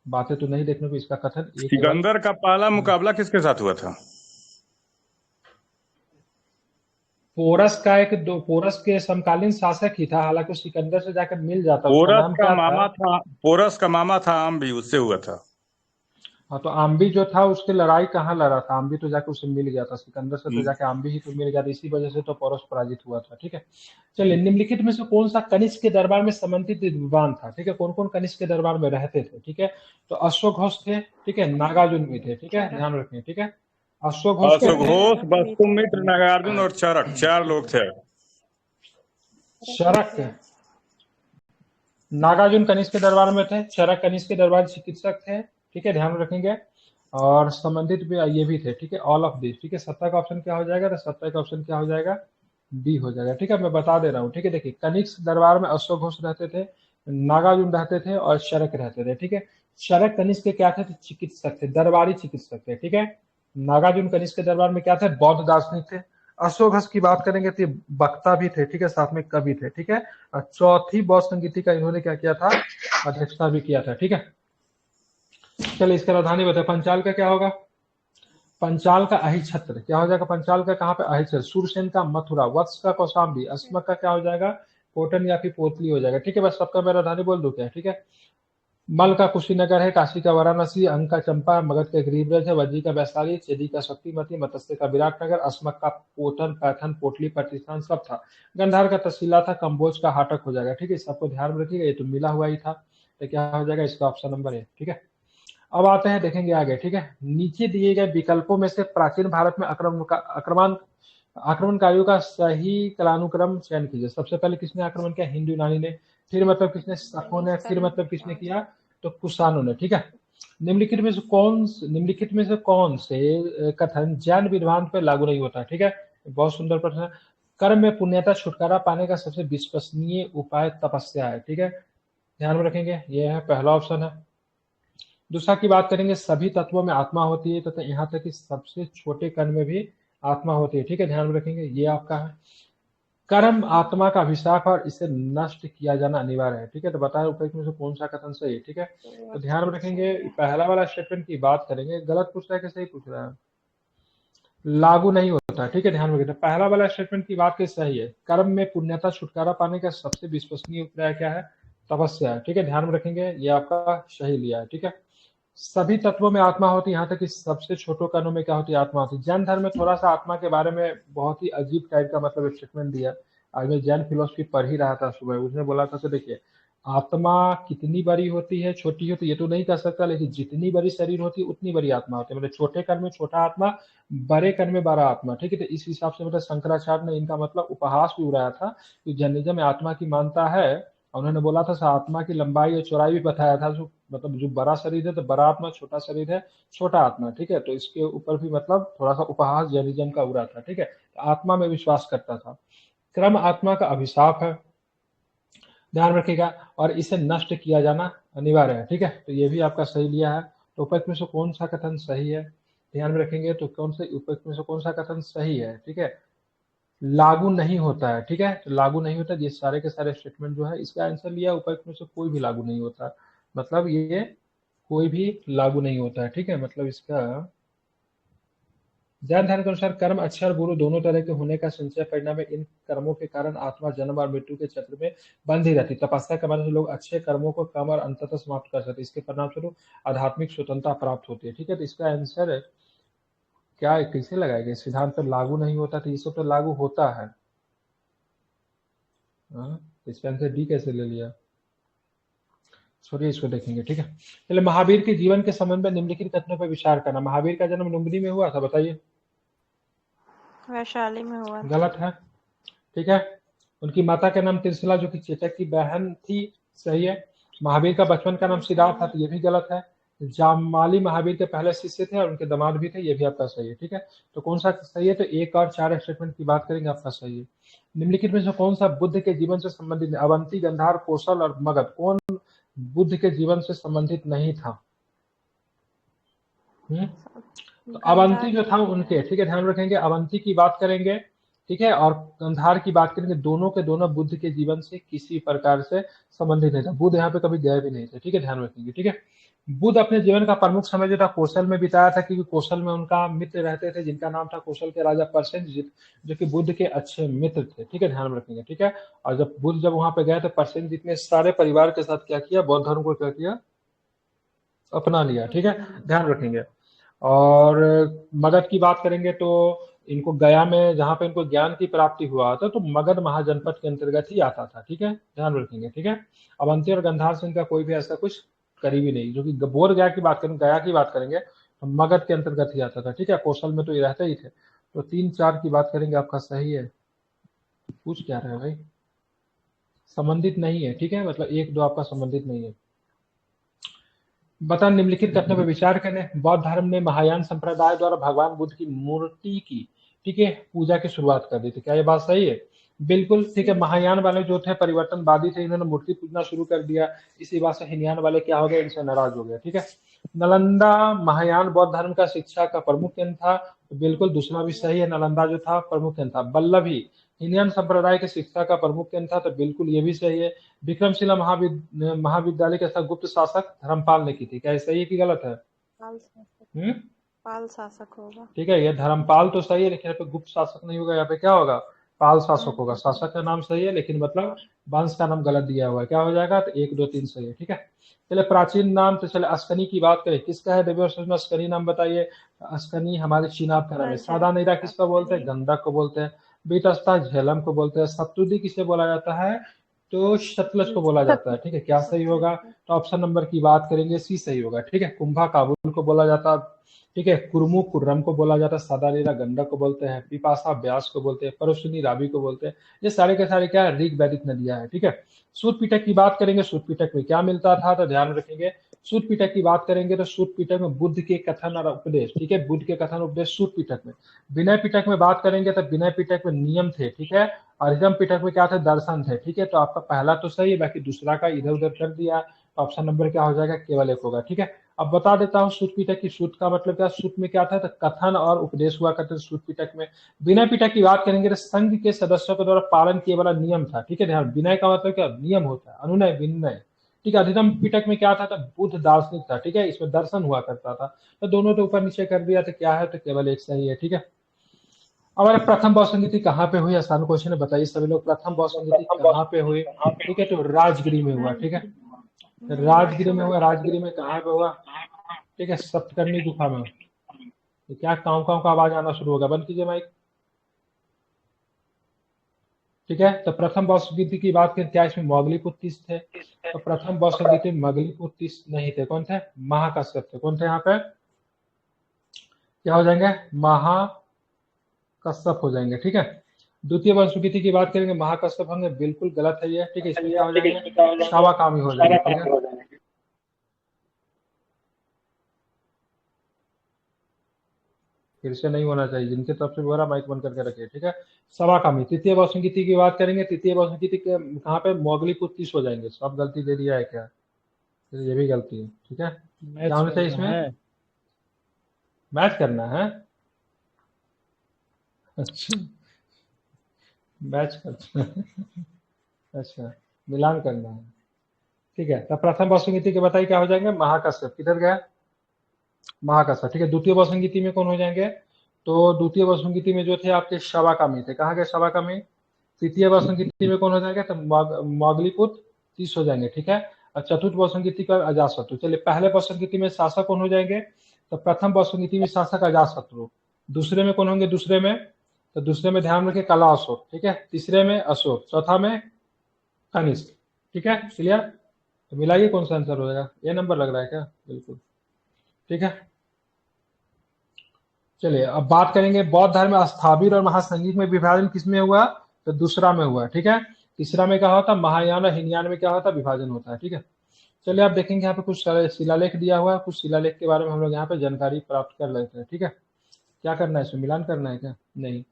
[SPEAKER 1] बातें तो नहीं देखने को, इसका कथन
[SPEAKER 3] सिकंदर का पहला मुकाबला किसके साथ हुआ था,
[SPEAKER 1] पोरस का पोरस के समकालीन शासक ही था, हालांकि सिकंदर से जाकर मिल जाता।
[SPEAKER 3] पोरस का मामा था आम्बी, उससे हुआ था।
[SPEAKER 1] हाँ तो आम्बी जो था उसकी लड़ाई कहाँ लड़ा था, आम्बी तो जाके उसे मिल गया था, सिकंदर से तो जाके आम्बी ही तो मिल गया था, इसी वजह से तो पोरस पराजित हुआ था, ठीक है। चलिए, निम्नलिखित में से कौन सा कनिष्क के दरबार में समन्वित विद्वान था, ठीक है, कौन कौन कनिष्क के दरबार में रहते थे, ठीक है। तो अश्वघोष थे, ठीक है, नागार्जुन भी थे, ठीक है, ध्यान रखें, ठीक है। अश्वघोष,
[SPEAKER 3] वसुमित्र, नागार्जुन और चरक, 4 लोग थे।
[SPEAKER 1] चरक, नागार्जुन कनिष्क के दरबार में थे, चरक कनिष्क के दरबार चिकित्सक थे, ठीक है, ध्यान रखेंगे। और संबंधित भी ये भी थे, ठीक है, ऑल ऑफ दिस, ठीक है। 17 का ऑप्शन क्या हो जाएगा, तो 17 का ऑप्शन क्या हो जाएगा, बी हो जाएगा, ठीक है। मैं बता दे रहा हूँ, ठीक है। देखिए, कनिष्क दरबार में अश्वघोष रहते थे, नागार्जुन रहते थे और चरक रहते थे, ठीक है। चरक कनिष्क के क्या थे, चिकित्सक थे, दरबारी चिकित्सक थे, ठीक है। नागार्जुन कनिष्क के दरबार में क्या थे, बौद्ध दार्शनिक थे। अशोक की बात करेंगे तो ये वक्ता भी थे, ठीक है, साथ में कवि थे, ठीक है। और चौथी बौद्ध संगीति का इन्होंने क्या किया था, अध्यक्षता भी किया था, ठीक है। चलिए इसका राजधानी बताए, पंचाल का क्या होगा, पंचाल का अहिछत्र क्या हो जाएगा, पंचाल का कहाँ पे अहिछत्र, सूरसेन का मथुरा, वत्स का कौशाम्बी, अस्मक का क्या हो जाएगा, कोटन या फिर पोतली हो जाएगा, ठीक है। बस सबका मैं राजधानी बोल दूं क्या, ठीक है। मल का कुशीनगर है, काशी का वाराणसी, अंग का चंपा, मगध का गरीबरज है, वज्जी का वैशाली, चेदी का शक्तिमती, मत्स्य का विराटनगर, अस्मक का पोटन, पैथन, पोटली, प्रतिष्ठान सब था। गंधार का तहसीला था, कंबोज का हाटक हो जाएगा, ठीक है। सबको ध्यान में रखिएगा, ये तो मिला हुआ ही था, तो क्या हो जाएगा, इसका ऑप्शन नंबर है, ठीक है। अब आते हैं, देखेंगे आगे, ठीक है। नीचे दिए गए विकल्पों में से प्राचीन भारत में आक्रमणकारियों का सही कालानुक्रम चयन कीजिए। सबसे पहले किसने आक्रमण किया, हिंदू यूनानी ने, फिर मतलब किसने, शकों ने, फिर मतलब किसने किया, तो कुषाणों ने, ठीक है। निम्नलिखित में से कौन से कथन जैन विद्वान पर लागू नहीं होता, ठीक है। बहुत सुंदर प्रश्न है। कर्म में पुण्यता छुटकारा पाने का सबसे विश्वसनीय उपाय तपस्या है, ठीक है, ध्यान में रखेंगे, ये है पहला ऑप्शन है। दूसरा की बात करेंगे, सभी तत्वों में आत्मा होती है, तथा यहाँ तक कि सबसे छोटे कण में भी आत्मा होती है, ठीक है, ध्यान में रखेंगे, ये आपका है। कर्म आत्मा का अभिशाप और इसे नष्ट किया जाना अनिवार्य है, ठीक है। तो बताएं उपयुक्त में से कौन सा कथन सही है, ठीक है। तो ध्यान में रखेंगे, पहला वाला स्टेटमेंट की बात करेंगे, गलत पूछ रहा है कि सही पूछ रहा है, लागू नहीं होता, ठीक है, ध्यान में रखेंगे। पहला वाला स्टेटमेंट की बात की सही है, कर्म में पुण्यता छुटकारा पाने का सबसे विश्वसनीय उपाय क्या है, तपस्या है, ठीक है, ध्यान में रखेंगे, ये आपका सही लिया है, ठीक है। सभी तत्वों में आत्मा होती है, यहाँ तक कि सबसे छोटो कणों में क्या होती है, आत्मा होती है। जैन धर्म में थोड़ा सा आत्मा के बारे में बहुत ही अजीब टाइप का मतलब स्टेटमेंट दिया। आज मैं जैन फिलोसफी पढ़ ही रहा था सुबह, उसने बोला था कि देखिए आत्मा कितनी बड़ी होती है, छोटी होती है, ये तो नहीं कह सकता, लेकिन जितनी बड़ी शरीर होती है उतनी बड़ी आत्मा होती है। मतलब छोटे कण में छोटा आत्मा, बड़े कण में बड़ा आत्मा, ठीक है। तो इस हिसाब से मतलब शंकराचार्य ने इनका मतलब उपहास भी उड़ाया था कि जैनिज्म में आत्मा की मानता है। उन्होंने बोला था आत्मा की लंबाई और चौड़ाई भी बताया था, जो मतलब जो बड़ा शरीर है तो बड़ा आत्मा, छोटा शरीर है छोटा आत्मा, ठीक है। तो इसके ऊपर भी मतलब थोड़ा सा उपहास जैनिज्म का उड़ा था, ठीक है। तो आत्मा में विश्वास करता था। क्रम आत्मा का अभिशाप है, ध्यान रखिएगा, और इसे नष्ट किया जाना अनिवार्य है, ठीक है। तो ये भी आपका सही लिया है। तो उपयुक्त में से कौन सा कथन सही है, ध्यान में रखेंगे, तो कौन से उपयुक्त में से कौन सा कथन सही है, ठीक है। लागू नहीं होता है, ठीक है, तो लागू नहीं होता, ये सारे के सारे स्टेटमेंट जो है, इसका आंसर लिया उपयुक्त में से कोई भी लागू नहीं होता, मतलब ये कोई भी लागू नहीं होता है, ठीक है। मतलब इसका जैन धर्म के अनुसार कर्म अच्छे और बुरे दोनों तरह के होने का संचय परिणाम है। इन कर्मों के कारण आत्मा जन्म और मृत्यु के चक्र में बंधी रहती। तपस्या के माध्यम से लोग अच्छे कर्मों को कम और अंततः समाप्त कर सकते, इसके परिणाम स्वरूप आध्यात्मिक स्वतंत्रता प्राप्त होती है, ठीक है। तो इसका आंसर है क्या, कैसे लगाएंगे, सिद्धांत पर लागू नहीं होता, तो ये सब तो लागू होता है। इसका आंसर डी कैसे ले लिया, छोड़िए, इसको देखेंगे, ठीक है। चलिए, महावीर के जीवन के संबंध में निम्नलिखित कथनों पर विचार करना। महावीर का जन्म लुम्बिनी में हुआ था, बताइए।
[SPEAKER 2] वैशाली में हुआ था।
[SPEAKER 1] गलत है, ठीक है। उनकी माता का नाम त्रिशला, जो कि चेतक की बहन थी, सही है। महावीर का बचपन का नाम सिद्धार्थ था, तो ये भी गलत है। जामाली महावीर के पहले शिष्य थे और उनके दामाद भी थे, ये भी आपका सही है, ठीक है। तो कौन सा सही है, तो 1 और 4 स्टेटमेंट की बात करेंगे, आपका सही है। निम्नलिखित में से कौन सा बुद्ध के जीवन से संबंधित, अवंती, गंधार, कौशल और मगध, कौन बुद्ध के जीवन से संबंधित नहीं था। तो अवंती जो था उनके, ठीक है, ध्यान रखेंगे, अवंती की बात करेंगे, ठीक है, और गंधार की बात करेंगे, दोनों के दोनों बुद्ध के जीवन से किसी प्रकार से संबंधित नहीं था। बुद्ध यहाँ पे कभी गए भी नहीं थे, ठीक है, ध्यान रखेंगे, ठीक है। बुद्ध अपने जीवन का प्रमुख समय जो था कौशल में बिताया था, क्योंकि कौशल में उनका मित्र रहते थे, जिनका नाम था कौशल के राजा प्रसेनजित, जो कि बुद्ध के अच्छे मित्र थे, ठीक है, ध्यान रखेंगे, ठीक है। और जब बुद्ध वहां पे गए तो प्रसेनजित ने सारे परिवार के साथ क्या किया, बौद्ध धर्म को क्या किया, अपना लिया, ठीक है, ध्यान रखेंगे। और मगध की बात करेंगे तो इनको गया में जहां पे इनको ज्ञान की प्राप्ति हुआ था, तो मगध महाजनपद के अंतर्गत ही आता था, ठीक है, ध्यान रखेंगे, ठीक है। अवंती और गंधार से इनका कोई भी ऐसा कुछ करीबी नहीं, जो कि बोध गया की बात करेंगे, गया की बात करेंगे तो मगध के अंतर्गत ही आता था, ठीक है। कौशल में तो ये रहते ही थे। तो 3 4 की बात करेंगे, आपका सही है। पूछ क्या रहे हैं भाई, संबंधित नहीं है, ठीक है, मतलब 1 2 आपका संबंधित नहीं है। बता, निम्नलिखित कथनों पर विचार करें। बौद्ध धर्म ने महायान संप्रदाय द्वारा भगवान बुद्ध की मूर्ति की, ठीक है, पूजा की शुरुआत कर दी थी, क्या ये बात सही है। बिल्कुल ठीक है। महायान वाले जो थे परिवर्तनवादी थे, इन्होंने मूर्ति पूजना शुरू कर दिया, इसी बात से हीनयान वाले क्या हो गए, इनसे नाराज हो गए। ठीक है। नालंदा महायान बौद्ध धर्म का शिक्षा का प्रमुख केंद्र था, तो बिल्कुल दूसरा भी सही है, नालंदा जो था प्रमुख केंद्र था। वल्लभी हीनयान संप्रदाय की शिक्षा का प्रमुख केंद्र था, तो बिल्कुल ये भी सही है। विक्रमशिला महाविद्यालय के साथ गुप्त शासक धर्मपाल ने की थी, क्या ये सही है कि गलत है?
[SPEAKER 2] पाल शासक,
[SPEAKER 1] हम्म
[SPEAKER 2] पाल शासक होगा।
[SPEAKER 1] ठीक है, ये धर्मपाल तो सही है, लेकिन यहाँ पे गुप्त शासक नहीं होगा, यहाँ पे क्या होगा, पाल शासक होगा। शासक का नाम सही है, लेकिन मतलब वंश का नाम गलत दिया हुआ है, क्या हो जाएगा, तो 1 2 3 सही है। ठीक है। चले प्राचीन नाम, तो चले अस्कनी की बात करें, किसका है देवर्ष में अस्कनी नाम बताइए। अस्कनी हमारे चीनाब का नाम है। सादा नैरा किसको बोलते हैं, गंडक को बोलते हैं। बीतस्ता झेलम को बोलते हैं। सतुदी किसे बोला जाता है, तो सतलज को बोला जाता है। ठीक है, क्या सही होगा, तो ऑप्शन नंबर की बात करेंगे, सी सही होगा। ठीक है। कुंभा काबुल को बोला जाता है। ठीक है। कुरमु कुर्रम को बोला जाता है। सादारीरा गंडक को बोलते हैं। पिपासा ब्यास को बोलते हैं। परशुनी रावी को बोलते हैं। ये सारे के सारे क्या है, ऋग वैदिक नदियां है। ठीक है। सूत पिटक की बात करेंगे, सूत पिटक में क्या मिलता था, तो ध्यान रखेंगे। सूत पिटक की बात करेंगे तो सूत पिटक में बुद्ध के कथन और उपदेश, ठीक है, बुद्ध के कथन उपदेश सूत पिटक में। विनय पिटक में बात करेंगे तो विनय पिटक में नियम थे। ठीक है। और हिरम पिटक में क्या थे, दर्शन थे। ठीक है। तो आपका पहला तो सही है, बाकी दूसरा का इधर उधर कर दिया, तो ऑप्शन नंबर क्या हो जाएगा, केवल 1 होगा। ठीक है। अब बता देता हूँ सूत पिटक की, सूत का मतलब क्या, सूत में क्या था, तो कथन और उपदेश हुआ करते सूत पिटक में। विनय पिटक की बात करेंगे तो संघ के सदस्यों के द्वारा पालन किए वाला नियम था। ठीक है। ध्यान, विनय का मतलब क्या, नियम होता है, अनुनय विनय। ठीक है। अधिगम पिटक में क्या था, तो बुद्ध दार्शनिक था। ठीक है, इसमें दर्शन हुआ करता था। तो दोनों तो ऊपर नीचे कर दिया, तो क्या है, तो केवल 1 सही है। ठीक है। हमारे प्रथम बौद्ध संगीति कहाँ पे हुई, आसान क्वेश्चन है, बताइए सभी लोग, प्रथम बौद्ध संगीति कहाँ पे हुई। ठीक है, तो राजगिरी में हुआ। ठीक है, राजगिरी में हुआ। राजगिरी में कहाँ पे हुआ, ठीक है, सप्तकर्णी गुफा में। तो क्या काव काव का आवाज आना शुरू होगा, बंद कीजिए माइक। ठीक है। तो प्रथम बौद्ध संगीति की बात करें, क्या इसमें मोगलीपुत्र तीस थे, तो प्रथम बौद्ध संगीति में मोगलीपुत्र तीस नहीं थे, कौन थे, महाकश्यप थे। कौन थे यहाँ पे, क्या हो जाएंगे, महाकश्यप हो जाएंगे। ठीक है। द्वितीय बौद्ध संगीति की बात करेंगे, महाकश्यप होंगे, बिल्कुल गलत है ये। ठीक है, इसमें क्या हो जाएंगे, शावाकामी हो जाएंगे। ठीक है। फिर से नहीं होना चाहिए, जिनके तरफ से हो रहा माइक बंद करके रखिए। ठीक है। सवाकामी। तृतीय बौद्ध संगीति की बात करेंगे, तृतीय बौद्ध संगीति के कहाँ पे, मोगलीपुत्र तीस हो जाएंगे। सब गलती दे दिया है क्या, तो ये भी गलती है। ठीक है। क्या होना चाहिए इसमें, मैच करना है। अच्छा, मैच करना अच्छा, मिलान करना है। ठीक है। तो प्रथम बौद्ध संगीति के बताइए क्या हो जाएंगे, महाकश्यप, किधर गया, महाकश्यप। ठीक है। द्वितीय बौद्ध संगीति में कौन हो जाएंगे, तो द्वितीय बौद्ध संगीति में जो थे आपके शवाकामी थे, कहाँ गए शवाकामी। तृतीय बौद्ध संगीति में कौन हो जाएगा, तो मोगलीपुत्र तीस हो जाएंगे। ठीक है। और चतुर्थ बौद्ध संगीति का अजातशत्रु। चलिए, पहले बौद्ध संगीति में शासक कौन हो जाएंगे, तो प्रथम बौद्ध संगीति में शासक अजातशत्रु। दूसरे में कौन होंगे, दूसरे में, तो दूसरे में ध्यान रखिए कला अशोक। ठीक है। तीसरे में अशोक, चौथा में कनिष्क। ठीक है, क्लियर। तो मिलाइए कौन सा आंसर हो जाएगा, ये नंबर लग रहा है क्या, बिल्कुल। ठीक है। चलिए, अब बात करेंगे बौद्ध धर्म में स्थाविर और महासंगीत में विभाजन किसमें हुआ, तो दूसरा में हुआ। ठीक है। तीसरा में क्या होता, महायान और हीनयान में क्या होता, विभाजन होता है। ठीक है। चलिए, आप देखेंगे यहाँ पे कुछ शिलालेख दिया हुआ है, कुछ शिलालेख के बारे में हम लोग यहाँ पे जानकारी प्राप्त कर लेते हैं। ठीक है। क्या करना है, इसमें मिलान करना है क्या, नहीं।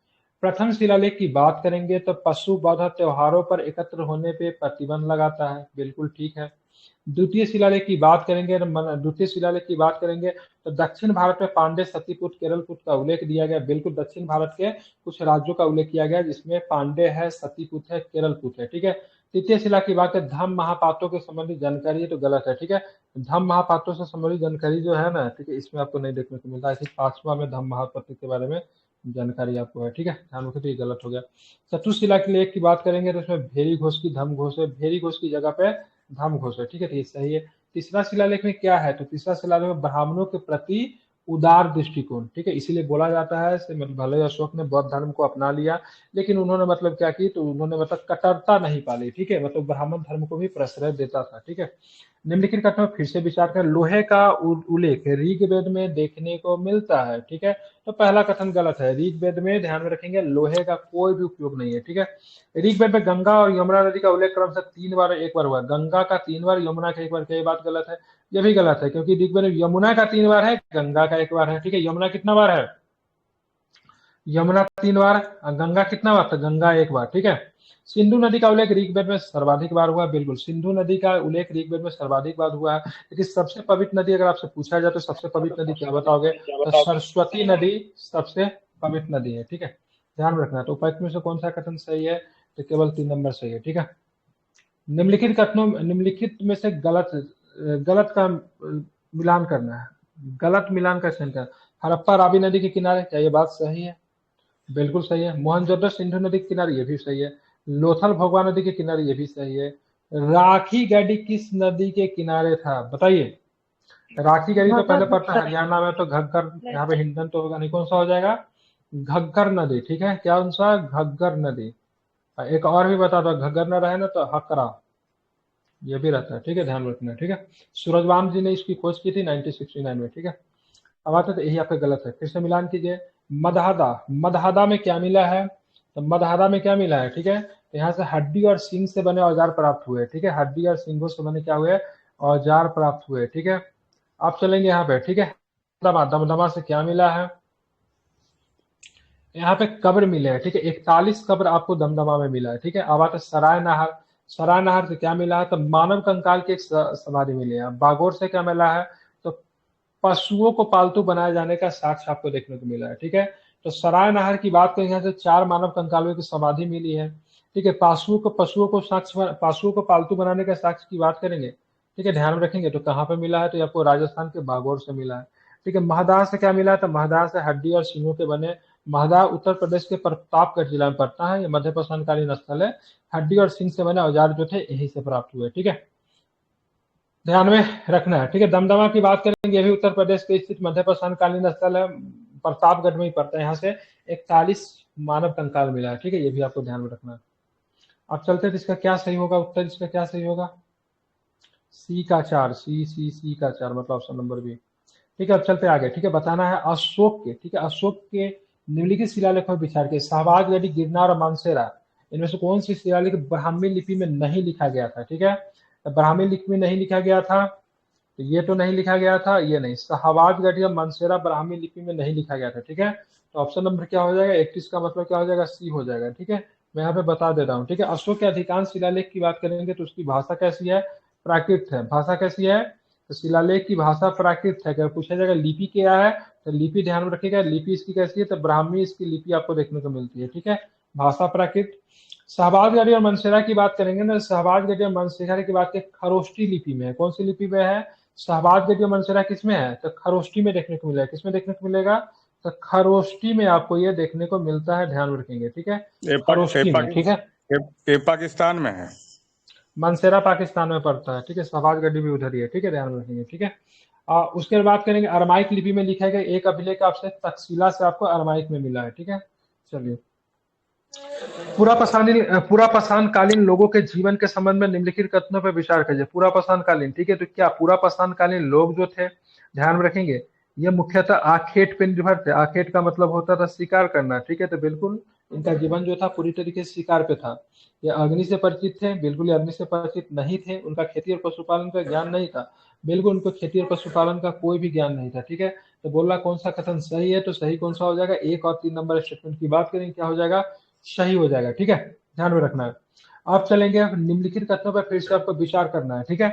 [SPEAKER 1] प्रथम शिलालेख की बात करेंगे तो पशु वध त्योहारों पर एकत्र होने पे प्रतिबंध लगाता है, बिल्कुल ठीक है। द्वितीय शिलालेख की बात करेंगे, द्वितीय शिलालेख की बात करेंगे तो दक्षिण भारत में पांडे, सतीपुत्र, केरलपुत्र का उल्लेख दिया गया, बिल्कुल दक्षिण भारत के कुछ राज्यों का उल्लेख किया गया जिसमें पांडे है, सतीपुत्र है, केरलपुत्र है। ठीक है। तृतीय शिला की बात है, धम्म महापात्रों के संबंधित जानकारी है, तो गलत है। ठीक है। धम्म महापात्रों से संबंधित जानकारी जो है ना, ठीक है, इसमें आपको नहीं देखने को मिलता है। पांचवा में धम्म महापात्र के बारे में जानकारी आपको है। ठीक है, ध्यान रखिए, तो ये गलत हो गया। चतुर्शिला के लेख की बात करेंगे तो इसमें भेरी घोष की धम्म घोष है, भेरी घोष की जगह पे धम्म घोष है। ठीक है, तो ये सही है। तीसरा शिलालेख में क्या है, तो तीसरा शिलालेख में ब्राह्मणों के प्रति उदार दृष्टिकोण। ठीक है, इसीलिए बोला जाता है भले अशोक ने बौद्ध धर्म को अपना लिया, लेकिन उन्होंने मतलब क्या की, तो उन्होंने मतलब कट्टरता नहीं पाली। ठीक है, मतलब ब्राह्मण धर्म को भी प्रश्रय देता था। ठीक है। निम्नलिखित कथन में फिर से विचार करें, लोहे का उल्लेख ऋग्वेद में देखने को मिलता है। ठीक है, तो पहला कथन गलत है। ऋग्वेद में ध्यान में रखेंगे लोहे का कोई भी उपयोग नहीं है। ठीक है। ऋग्वेद में गंगा और यमुना नदी का उल्लेख क्रम से 3 बार, एक बार हुआ, गंगा का 3 बार, यमुना का 1 बार, क्या ये बात गलत है, ये भी गलत है, क्योंकि ऋग्वेद में यमुना का 3 बार है, गंगा का 1 बार है। ठीक है, यमुना कितना बार है, यमुना 3 बार, गंगा कितना बार था, गंगा 1 बार। ठीक है। सिंधु नदी का उल्लेख ऋग्वेद में सर्वाधिक बार हुआ, बिल्कुल सिंधु नदी का उल्लेख ऋग्वेद में सर्वाधिक बार हुआ है। लेकिन सबसे पवित्र नदी अगर आपसे पूछा जाए तो सबसे पवित्र नदी क्या बताओगे, तो सरस्वती नदी सबसे पवित्र नदी है, ठीक है, ध्यान रखना। तो उपर्युक्त में से कौन सा कथन सही है, तो केवल 3 नंबर सही है, ठीक है। निम्नलिखित में से गलत का मिलान करना है, गलत मिलान का चयन करना। हड़प्पा रावी नदी के किनारे, क्या ये बात सही है, बिल्कुल सही है। मोहनजोदड़ो सिंधु नदी के किनारे, ये भी सही है। लोथल भगवा नदी के किनारे, ये भी सही है। राखी गढ़ी किस नदी के किनारे था, बताइए। राखी गढ़ी तो पहले पड़ता है हरियाणा में, तो घग्गर, यहाँ पे हिंडन तो होगा नहीं, कौन सा हो जाएगा, घग्गर नदी, ठीक है, क्या कौन सा, घग्गर नदी। एक और भी बता दो, घग्गर न रहे ना तो हकरा, ये भी रहता है, ठीक है, ध्यान रखना, ठीक है। सूरजवान जी ने इसकी खोज की थी 1969 में, ठीक है। अब आता तो यही आपका गलत है, फिर से मिलान कीजिए। मदहदा, मदहदा में क्या मिला है, तो मदहदा में क्या मिला है, ठीक है, तो यहाँ से हड्डी और सींग से बने औजार प्राप्त हुए, ठीक है, हड्डी और सींगों से बने क्या हुए, औजार प्राप्त हुए, ठीक है। आप चलेंगे यहाँ पे, ठीक है। दमदमा से क्या मिला है, यहाँ पे कब्र मिले हैं, ठीक है, 41 कब्र आपको दमदमा में मिला है, ठीक है। अब आता है सराय नहर, सराय नहर से क्या मिला है, तो मानव कंकाल की एक समाधि मिली है। बागोर से क्या मिला है, तो पशुओं को पालतू बनाए जाने का साक्ष्य आपको देखने को मिला है, ठीक है। तो सराय नहर की बात करें, यहाँ से 4 मानव कंकालों की समाधि मिली है, ठीक है। पशुओं को पालतू बनाने का साक्ष्य की बात करेंगे, ठीक है, ध्यान रखेंगे तो कहाँ पे मिला है, तो आपको राजस्थान के बागोर से मिला है, ठीक है। महदाह से क्या मिला है, तो महदाह से हड्डी और सींगों के बने, महदाह उत्तर प्रदेश के प्रतापगढ़ जिला में पड़ता है, ये मध्य प्रशांतकालीन स्थल है। हड्डी और सींग से बने औजार जो थे यही से प्राप्त हुए, ठीक है, ध्यान में रखना है, ठीक है। दमदमा की बात करेंगे, ये भी उत्तर प्रदेश के स्थित मध्य प्रशांतकालीन स्थल है, प्रतापगढ़ में ही पड़ता है। यहाँ से 41 मानव कंकाल मिला है, ठीक है, ये भी आपको ध्यान में रखना है। अब चलते हैं, इसका क्या सही होगा, उत्तर इसका क्या सही होगा, सी का 4, सी का 4 मतलब ऑप्शन नंबर बी, ठीक है। अब चलते आगे, ठीक है, बताना है अशोक के, ठीक है, अशोक के निम्नलिखित शिलालेखों पर विचार के, शाहबाजगढ़ी, गिरनार और मानसेरा, इनमें से कौन सी शिलालेख ब्राह्मी लिपि में नहीं लिखा गया था, ठीक है। तो ब्राह्मी लिपि में नहीं लिखा गया था, तो ये तो नहीं लिखा गया था, ये नहीं, शाहबाजगढ़ी और मानसेरा ब्राह्मी लिपि में नहीं लिखा गया था, ठीक है। तो ऑप्शन नंबर क्या हो जाएगा, 31 का मतलब क्या हो जाएगा, सी हो जाएगा, ठीक है। मैं यहाँ पे बता दे रहा हूँ, ठीक है। अशोक के अधिकांश शिलालेख की बात करेंगे तो उसकी भाषा कैसी है, प्राकृत है, भाषा कैसी है, तो शिलालेख की भाषा प्राकृत है। अगर पूछा जाएगा लिपि क्या है, तो लिपि ध्यान में रखिएगा, लिपि इसकी कैसी है, तो ब्राह्मी इसकी लिपि आपको देखने को मिलती है, ठीक है, भाषा प्राकृत। शाहबाजगढ़ी और मानसेरा की बात करेंगे ना, शाहबाजगढ़ी और मानसेरा की बात करें खरोष्टी लिपि में है, कौन सी लिपि में है, शाहबाजगढ़ी और मानसेरा किसमें है, तो खरोष्टी में देखने को मिलेगा, किसमें देखने को मिलेगा, तो खरोष्टी में आपको ये देखने को मिलता है, ध्यान रखेंगे, ठीक है, खरोष्टी में, ठीक है।
[SPEAKER 3] ये पाकिस्तान में है,
[SPEAKER 1] मानसेरा पाकिस्तान में पड़ता है, ठीक है, शाहबाजगढ़ी भी उधर ही है, ठीक है, ध्यान रखेंगे, ठीक है। उसके बाद करेंगे अरमाइक लिपि में लिखा गया एक अभिलेख आपसे तक्षशिला से आपको अरमाइक में मिला है, ठीक है। चलिए, पूरा पाषाण कालीन लोगों के जीवन के संबंध में निम्नलिखित कथनों पर विचार कीजिए। पूरा पाषाण कालीन, ठीक है, तो क्या पूरा पाषाण कालीन लोग जो थे, ध्यान में रखेंगे, ये मुख्यतः आखेट पे निर्भर थे। आखेट का मतलब होता था शिकार करना, ठीक है, तो बिल्कुल इनका जीवन जो था पूरी तरीके से शिकार पे था। ये अग्नि से परिचित थे, बिल्कुल अग्नि से परिचित नहीं थे, उनका खेती और पशुपालन का ज्ञान नहीं था, बिल्कुल उनको खेती और पशुपालन का कोई भी ज्ञान नहीं था, ठीक है। तो बोल रहा कौन सा कथन सही है, तो सही कौन सा हो जाएगा, 1 और 3 नंबर स्टेटमेंट की बात करें क्या हो जाएगा, सही हो जाएगा, ठीक है, ध्यान में रखना है। अब चलेंगे निम्नलिखित कथनों पर फिर से आपको विचार करना है, ठीक है।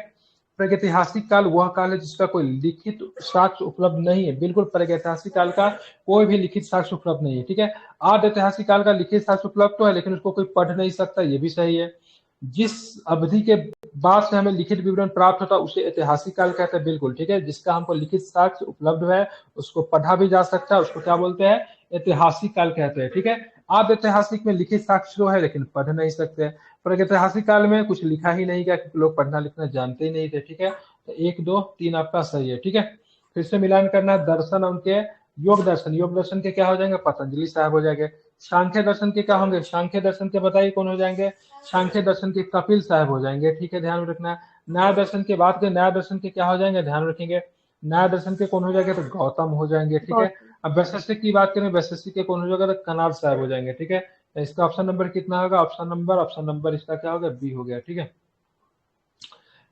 [SPEAKER 1] प्रागैतिहासिक काल वह काल है जिसका कोई लिखित साक्ष्य उपलब्ध नहीं है, बिल्कुल प्रागैतिहासिक काल का कोई भी लिखित साक्ष्य उपलब्ध नहीं है, ठीक है। आद ऐतिहासिक काल का लिखित साक्ष्य उपलब्ध तो है, लेकिन उसको कोई पढ़ नहीं सकता, ये भी सही है। जिस अवधि के बाद से हमें लिखित विवरण प्राप्त होता है उसे ऐतिहासिक काल कहते हैं, बिल्कुल ठीक है। जिसका हमको लिखित साक्ष्य उपलब्ध है उसको पढ़ा भी जा सकता है, उसको क्या बोलते हैं, ऐतिहासिक काल कहते हैं, ठीक है। आद ऐतिहासिक में लिखित साक्ष्य तो है लेकिन पढ़ नहीं सकते, पर ऐतिहासिक काल में कुछ लिखा ही नहीं गया क्योंकि लोग पढ़ना लिखना जानते ही नहीं थे, ठीक है। तो 1, 2, 3 आपका सही है, ठीक है। फिर से मिलान करना, दर्शन उनके योग दर्शन के क्या हो जाएंगे, पतंजलि साहब हो जाएंगे। सांख्य दर्शन के क्या होंगे, सांख्य दर्शन के बताइए कौन हो जाएंगे, सांख्य दर्शन के कपिल साहब हो जाएंगे, ठीक है, ध्यान रखना। न्याय दर्शन के बात करें, न्याय दर्शन के क्या हो जाएंगे, ध्यान रखेंगे, न्याय दर्शन के कौन हो जाएंगे, तो गौतम हो जाएंगे, ठीक है। अब वैशेषिक की बात करें, वैशेषिक के कौन हो जाएगा, तो कनाद साहब हो जाएंगे, ठीक है। तो इसका ऑप्शन नंबर कितना होगा, ऑप्शन नंबर इसका क्या होगा, बी हो गया, ठीक है।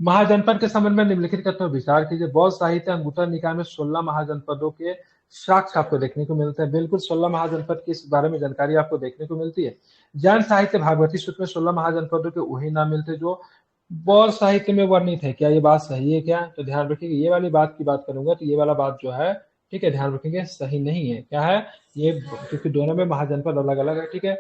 [SPEAKER 1] महाजनपद के संबंध में निम्नलिखित कथनों पर विचार कीजिए। बौद्ध साहित्य अंगुत्तर निकाय में 16 महाजनपदों के साक्ष्य आपको देखने को मिलते हैं। बिल्कुल 16 महाजनपद के इस बारे में जानकारी आपको देखने को मिलती है। जैन साहित्य भागवती सूत्र में 16 महाजनपदों के वही नाम मिलते जो बौद्ध साहित्य में वर्णित है। क्या ये बात सही है क्या? तो ध्यान रखिएगा, ये वाली बात की बात करूंगा तो ये वाला बात जो है, ठीक है, ध्यान रखेंगे, सही नहीं है। क्या है ये? क्योंकि दोनों में महाजनपद अलग अलग है, ठीक है।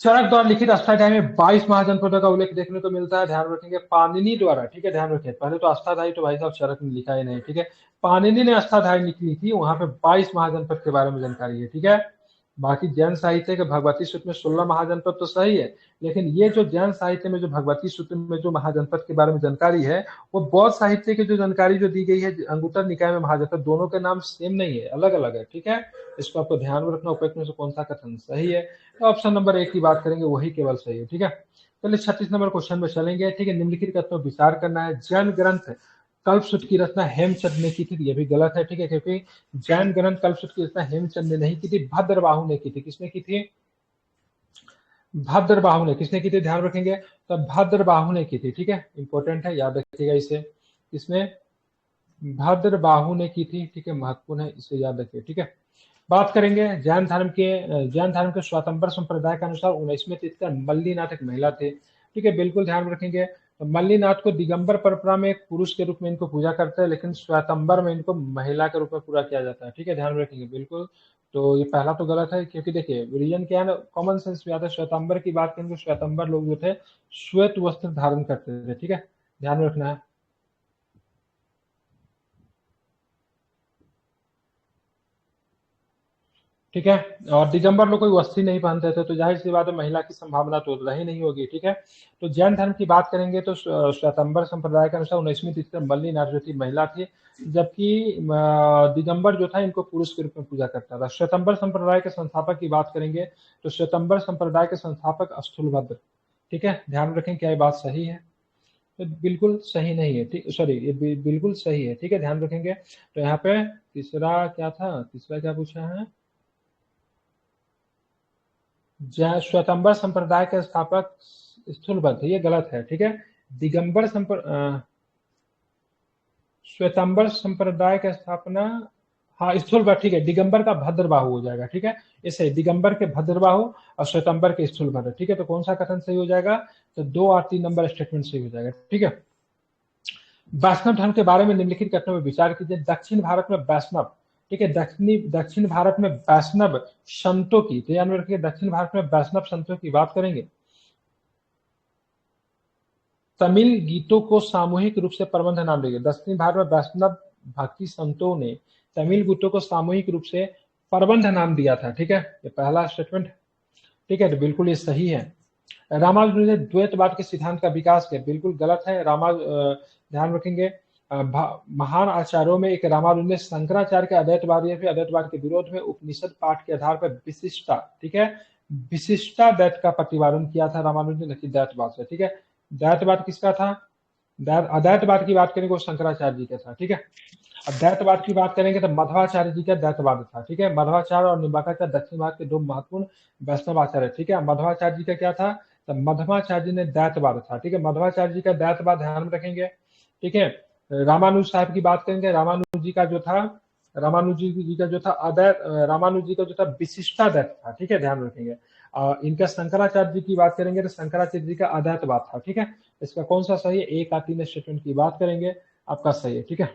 [SPEAKER 1] चरक द्वारा लिखित अष्टाध्यायी में 22 महाजनपदों का उल्लेख देखने को मिलता है। ध्यान रखेंगे पाणिनि द्वारा, ठीक है, ध्यान रखें। पहले तो अष्टाध्यायी तो भाई साहब चरक ने लिखा ही नहीं, ठीक है। पाणिनि ने अष्टाध्यायी लिखी थी, वहां पे 22 महाजनपद के बारे में जानकारी है, ठीक है। बाकी जैन साहित्य के भगवती सूत्र में 16 महाजनपद तो सही है, लेकिन ये जो जैन साहित्य में जो भगवती सूत्र में जो महाजनपद के बारे में जानकारी है, वो बौद्ध साहित्य की जो जानकारी जो दी गई है अंगुत्तर निकाय में महाजनपद, दोनों के नाम सेम नहीं है, अलग अलग है, ठीक है। इसको आपको ध्यान में रखना, उपयुक्त में से कौन सा कथन सही है। तो ऑप्शन नंबर 1 की बात करेंगे, वही केवल सही है, ठीक है। चलिए 36 नंबर क्वेश्चन में चलेंगे, ठीक है। निम्नलिखित कथनों पर विचार करना है। जैन ग्रंथ कल्पसूत्र की रचना हेमचंद ने की थी, ये भी गलत है, ठीक है, क्योंकि जैन ग्रंथ कल्पसूत्र की रचना हेमचंद ने नहीं की थी, भद्रबाहु ने की थी। किसने की थी? भद्रबाहु ने। किसने की थी? ध्यान रखेंगे, तो भद्रबाहु ने की थी, ठीक है, इंपॉर्टेंट है, याद रखिएगा इसे। किसने? भद्रबाहु ने की थी, ठीक है, महत्वपूर्ण है, इसे याद रखिए, ठीक है। बात करेंगे जैन धर्म के श्वेतांबर संप्रदाय के अनुसार 19वें तीर्थंकर मल्लीनाथ एक महिला थे, ठीक है, बिल्कुल ध्यान रखेंगे। तो मल्लीनाथ को दिगंबर परंपरा में एक पुरुष के रूप में इनको पूजा करते हैं, लेकिन श्वेतांबर में इनको महिला के रूप में पूरा किया जाता है, ठीक है, ध्यान रखेंगे बिल्कुल। तो ये पहला तो गलत है, क्योंकि देखिए रीजन क्या है ना, कॉमन सेंस में आता है। श्वेतांबर की बात करेंगे, श्वेतांबर लोग जो थे श्वेत वस्त्र धारण करते थे, ठीक है, ध्यान रखना है। ठीक है, और दिगंबर लोग कोई वस्त्र नहीं पहनते थे, तो जाहिर सी बात है महिला की संभावना तो रही नहीं होगी, ठीक है। तो जैन धर्म की बात करेंगे तो श्वेतांबर संप्रदाय के अनुसार 19वीं तीर्थंकर मल्लीनाथ जो थी महिला थी, जबकि दिगंबर जो था इनको पुरुष के रूप में पूजा करता था। श्वेतांबर संप्रदाय के संस्थापक की बात करेंगे तो श्वेतांबर संप्रदाय के संस्थापक स्थूलभद्र, ठीक है, ध्यान रखें, क्या ये बात सही है? तो बिल्कुल सही नहीं है, ठीक, सॉरी, ये बिल्कुल सही है, ठीक है, ध्यान रखेंगे। तो यहाँ पे तीसरा क्या था, तीसरा क्या पूछा है? श्वेतांबर संप्रदाय के स्थापक स्थूलभद्र, ये गलत है, ठीक है। दिगंबर श्वेतांबर संप्रदाय का स्थापना, हाँ स्थूलभद्र, ठीक है, दिगंबर का भद्रबाहु हो जाएगा, ठीक है, इसे दिगंबर के भद्रबाहु और श्वेतांबर के स्थूलभद्र, ठीक है। तो कौन सा कथन सही हो जाएगा? तो 2 और 3 नंबर स्टेटमेंट सही हो जाएगा, ठीक है। वैष्णव धर्म के बारे में निम्नलिखित कथनों में विचार कीजिए। दक्षिण भारत में वैष्णव, ठीक है, दक्षिण भारत में वैष्णव संतों की, ध्यान में रखिए, दक्षिण भारत में वैष्णव संतों की बात करेंगे। तमिल गीतों को सामूहिक रूप से प्रबंध नाम दिया। दक्षिण भारत में वैष्णव भक्ति संतों ने तमिल गीतों को सामूहिक रूप से प्रबंध नाम दिया था, ठीक है, ये पहला स्टेटमेंट, ठीक है, तो बिल्कुल ये सही है। रामानुज ने द्वैतवाद के सिद्धांत का विकास किया, बिल्कुल गलत है। ध्यान रखेंगे, महान आचार्यों में एक रामानुज ने शंकराचार्य के अद्वैतवाद के विरोध में उपनिषद पाठ के आधार पर विशिष्टा, ठीक है, विशिष्टा दैत का प्रतिपादन किया था रामानुज ने, नहीं दैतवाद से, ठीक है। दैतवाद किसका था? अद्वैतवाद की बात करेंगे वो शंकराचार्य जी का था, ठीक है। अब दैतवाद की बात करेंगे तो मध्वाचार्य जी का दैतवाद था, ठीक है। मध्वाचार्य और निम्बार्क दक्षिण भारत के 2 महत्वपूर्ण वैष्णव आचार्य, ठीक है। मध्वाचार्य जी का क्या था? तो मध्वाचार्य जी ने दैतवाद था, ठीक है, मध्वाचार्य जी का दैतवाद ध्यान में रखेंगे, ठीक है। रामानुज साहब की बात करेंगे, रामानुज जी का जो था रामानुज जी का जो था विशिष्टा दैत था, ठीक है, ध्यान रखेंगे। इनका शंकराचार्य जी की बात करेंगे तो शंकराचार्य जी का अद्वैतवाद था, ठीक है। इसका कौन सा सही है? 1 और 3 स्टेटमेंट की बात करेंगे, आपका सही है, ठीक है।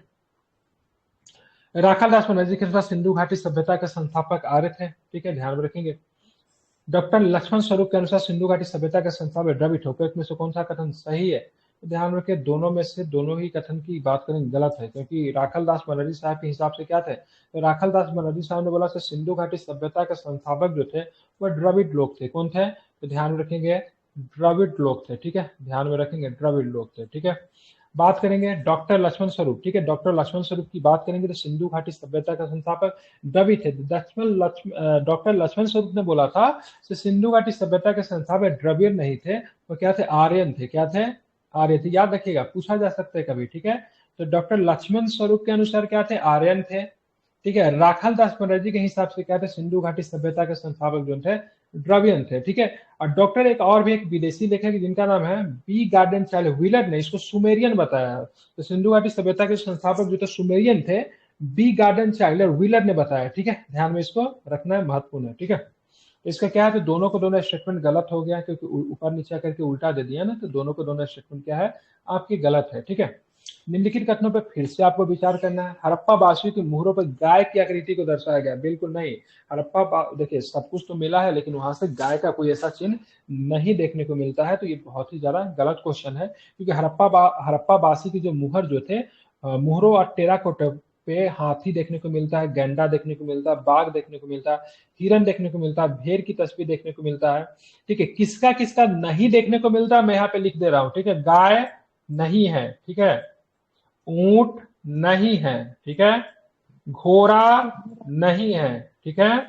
[SPEAKER 1] राखालदास बनर्जी के अनुसार सिंधु घाटी सभ्यता के संस्थापक आर्य थे, ठीक है, ध्यान में रखेंगे। डॉक्टर लक्ष्मण स्वरूप के अनुसार सिंधु घाटी सभ्यता के संस्थापक द्रविड़ थे, उपयुक्त में से कौन सा कथन सही है? ध्यान रखें, दोनों में से दोनों ही कथन की बात करेंगे गलत है, क्योंकि राखालदास बनर्जी साहब के हिसाब से क्या थे? तो राखालदास बनर्जी साहब ने बोला कि सिंधु घाटी सभ्यता के संस्थापक जो थे वह द्रविड़ लोग थे। कौन थे? तो ध्यान में रखेंगे, द्रविड़ लोग थे, ठीक है, ध्यान में रखेंगे, द्रविड़ लोग थे, ठीक है। बात करेंगे डॉक्टर लक्ष्मण स्वरूप, ठीक है, डॉक्टर लक्ष्मण स्वरूप की बात करेंगे तो सिंधु घाटी सभ्यता का संस्थापक द्रविड़ थे। डॉक्टर लक्ष्मण स्वरूप ने बोला था कि सिंधु घाटी सभ्यता के संस्थापक द्रविड़ नहीं थे, वो क्या थे? आर्यन थे। क्या थे? आर्य थे, याद रखिएगा, पूछा जा सकता है कभी, ठीक है। तो डॉक्टर लक्ष्मण स्वरूप के अनुसार क्या थे? आर्यन थे, ठीक है। राखालदास बनर्जी के हिसाब से क्या थे? सिंधु घाटी सभ्यता के संस्थापक जो थे द्रविड़ थे, ठीक है। और डॉक्टर एक विदेशी लेखक जिनका नाम है बी गार्डन चाइल्ड व्हीलर ने इसको सुमेरियन बताया है। तो सिंधु घाटी सभ्यता के संस्थापक जो थे सुमेरियन थे, बी गार्डन चाइल्ड व्हीलर ने बताया, ठीक है, ध्यान में इसको रखना है, महत्वपूर्ण है, ठीक है। तो इसका क्या है, तो दोनों को दोनों स्टेटमेंट गलत हो गया, क्योंकि ऊपर नीचे करके उल्टा दे दिया ना, तो दोनों को दोनों स्टेटमेंट क्या है, आपकी गलत है, ठीक है। निम्नलिखित कथनों पर फिर से आपको विचार करना है। हड़प्पा वासियों की मुहरों पर गाय की आकृति को दर्शाया गया, बिल्कुल नहीं। देखिए सब कुछ तो मिला है, लेकिन वहां से गाय का कोई ऐसा चिन्ह नहीं देखने को मिलता है, तो ये बहुत ही ज्यादा गलत क्वेश्चन है, क्योंकि हड़प्पा वासी की जो मुहर जो थे, मुहरों और टेराकोटा पे हाथी देखने को मिलता है, गैंडा देखने को मिलता है, बाघ देखने को मिलता है, हिरन देखने को मिलता है, भेड़ की तस्वीर देखने को मिलता है, ठीक है। किसका किसका नहीं देखने को मिलता है, मैं यहाँ पे लिख दे रहा हूँ, ठीक है। गाय नहीं है, ठीक है, ऊंट नहीं है, ठीक है, घोड़ा नहीं है, ठीक है,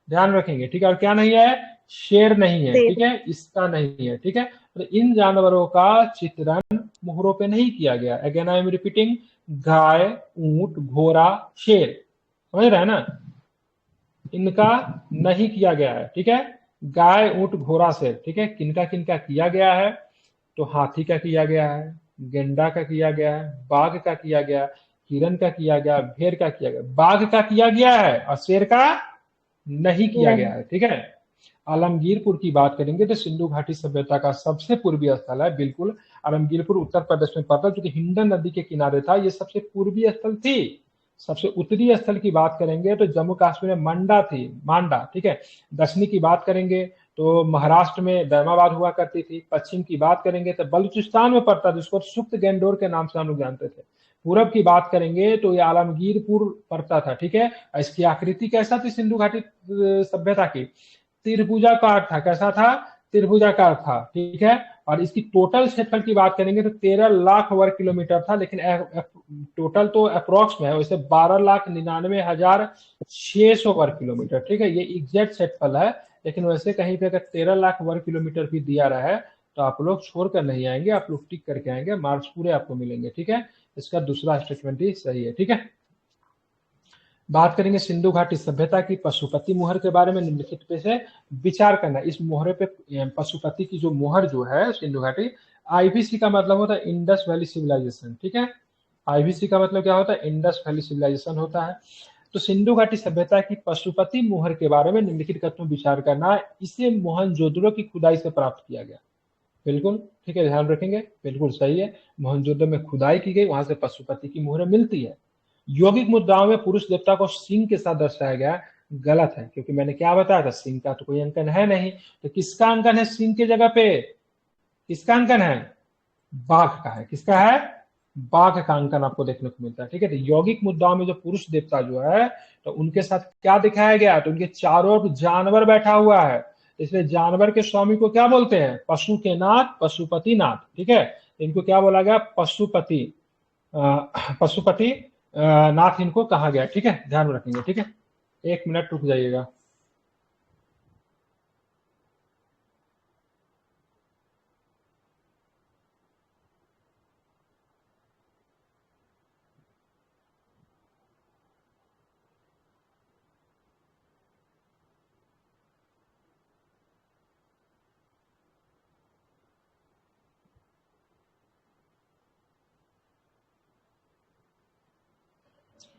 [SPEAKER 1] ध्यान रखेंगे, ठीक है। और क्या नहीं है, शेर नहीं है, ठीक
[SPEAKER 2] शेर।
[SPEAKER 1] है, इसका नहीं है, ठीक है। तो इन जानवरों का चित्रण मुहरों पे नहीं किया गया। अगेन आई एम रिपीटिंग, गाय, ऊंट, घोड़ा, शेर, समझ रहे हैं ना, इनका नहीं किया गया है, ठीक है। गाय, ऊंट, घोड़ा, शेर, ठीक है, किनका किनका किया गया है, तो हाथी का किया गया है, गेंडा का किया गया है, बाघ का किया गया, हिरन का किया गया, भेड़ का किया गया, बाघ का किया गया है और शेर का नहीं किया गया
[SPEAKER 2] नहीं।
[SPEAKER 1] है, ठीक है। आलमगीरपुर की बात करेंगे तो सिंधु घाटी सभ्यता का सबसे पूर्वी स्थल है, बिल्कुल। आलमगीरपुर उत्तर प्रदेश में पड़ता है, जो कि हिंडन नदी के किनारे था, ये सबसे पूर्वी स्थल थी। सबसे उत्तरी स्थल की बात करेंगे तो जम्मू कश्मीर में मांडा, ठीक है। दक्षिणी की बात करेंगे तो महाराष्ट्र में दैमाबाद हुआ करती थी। पश्चिम की बात करेंगे तो बलूचिस्तान में पड़ता था, जिसको सुप्त गैंडोर के नाम से हम लोग जानते थे। पूरब की बात करेंगे तो ये आलमगीरपुर पड़ता था, ठीक है। इसकी आकृति कैसा थी सिंधु घाटी सभ्यता की, त्रिभुजाकार था, कैसा था, त्रिभुजाकार था, ठीक है। और इसकी टोटल क्षेत्रफल की बात करेंगे तो 13 लाख वर्ग किलोमीटर था, लेकिन टोटल तो अप्रोक्स में है, वैसे 12,99,600 वर्ग किलोमीटर, ठीक है। ये एग्जैक्ट क्षेत्रफल है, लेकिन वैसे कहीं पे अगर 13 लाख वर्ग किलोमीटर भी दिया रहा है तो आप लोग छोड़कर नहीं आएंगे, आप लोग टिक करके आएंगे, मार्क्स पूरे आपको मिलेंगे, ठीक है। इसका दूसरा स्टेटमेंट ही सही है, ठीक है। बात करेंगे सिंधु घाटी सभ्यता की पशुपति मुहर के बारे में। निम्नलिखित पे से विचार करना। इस मुहरे पे पशुपति की जो मुहर जो है सिंधु घाटी, आईवीसी का मतलब होता है इंडस वैली सिविलाइजेशन, ठीक है। आईवीसी का मतलब क्या होता है, इंडस वैली सिविलाइजेशन होता है। तो सिंधु घाटी सभ्यता की पशुपति मुहर के बारे में निम्नलिखित कथनों विचार करना। इसे मोहनजोदड़ो की खुदाई से प्राप्त किया गया, बिल्कुल, ठीक है, ध्यान रखेंगे, बिल्कुल सही है। मोहनजोदड़ो में खुदाई की गई, वहां से पशुपति की मुहरें मिलती है। यौगिक मुद्राओं में पुरुष देवता को सिंह के साथ दर्शाया गया, गलत है, क्योंकि मैंने क्या बताया था, सिंह का तो कोई अंकन है नहीं। तो किसका अंकन है सिंह की जगह पे, किसका अंकन है, बाघ का है। किसका है, बाघ का अंकन आपको देखने को मिलता है, ठीक है। तो यौगिक मुद्राओं में जो पुरुष देवता जो है, तो उनके साथ क्या दिखाया गया, तो उनके चारों ओर जानवर बैठा हुआ है, इसलिए जानवर के स्वामी को क्या बोलते हैं, पशु के नाथ, पशुपति नाथ, ठीक है। इनको क्या बोला गया, पशुपति पशुपति नाथ इनको कहा गया, ठीक है, ध्यान में रखेंगे, ठीक है। 1 मिनट रुक जाइएगा।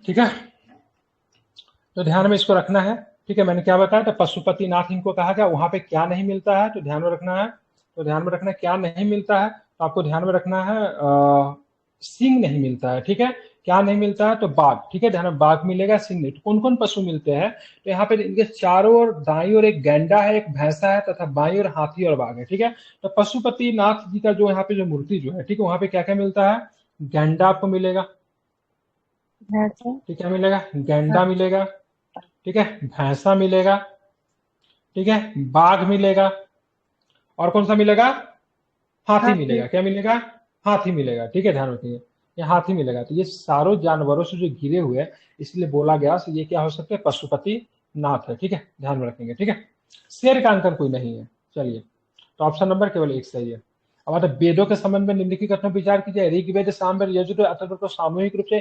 [SPEAKER 1] ठीक है, तो ध्यान में इसको रखना है, ठीक है। मैंने क्या बताया था, पशुपति नाथ इनको कहा गया। वहां पे क्या नहीं मिलता है, तो ध्यान में रखना है, तो ध्यान में रखना क्या नहीं मिलता है, तो आपको ध्यान में रखना है सिंह नहीं मिलता है, ठीक है। क्या नहीं मिलता है, तो बाघ, ठीक है, ध्यान में, बाघ मिलेगा, सिंह नहीं। तो कौन कौन पशु मिलते हैं, तो यहाँ पे इनके चारों ओर, दाई ओर एक गैंडा है, एक भैंसा है, तथा बाई ओर हाथी और बाघ है, ठीक है। तो पशुपति नाथ जी का जो यहाँ पे जो मूर्ति जो है, ठीक है, वहां पे क्या क्या मिलता है, गैंडा आपको मिलेगा, ठीक है, मिलेगा, गैंडा मिलेगा, ठीक है, भैंसा मिलेगा, ठीक है, बाघ मिलेगा, और कौन सा मिलेगा, हाथी मिलेगा। क्या मिलेगा, हाथी मिलेगा, ठीक है, ध्यान रखिए, ये हाथी मिलेगा। तो ये सारों जानवरों से जो घिरे हुए हैं, इसलिए बोला गया तो ये क्या हो सकते हैं, पशुपति नाथ है, ठीक है, ध्यान में रखेंगे, ठीक है। शेर का अंकन कोई नहीं है, चलिए, तो ऑप्शन नंबर केवल 1 सही है। अब आता वेदों के संबंध में निम्नलिखित कथनों पर विचार कीजिए। ऋग्वेद, सामवेद, यजुर्वेद, अथर्ववेद को सामूहिक रूप से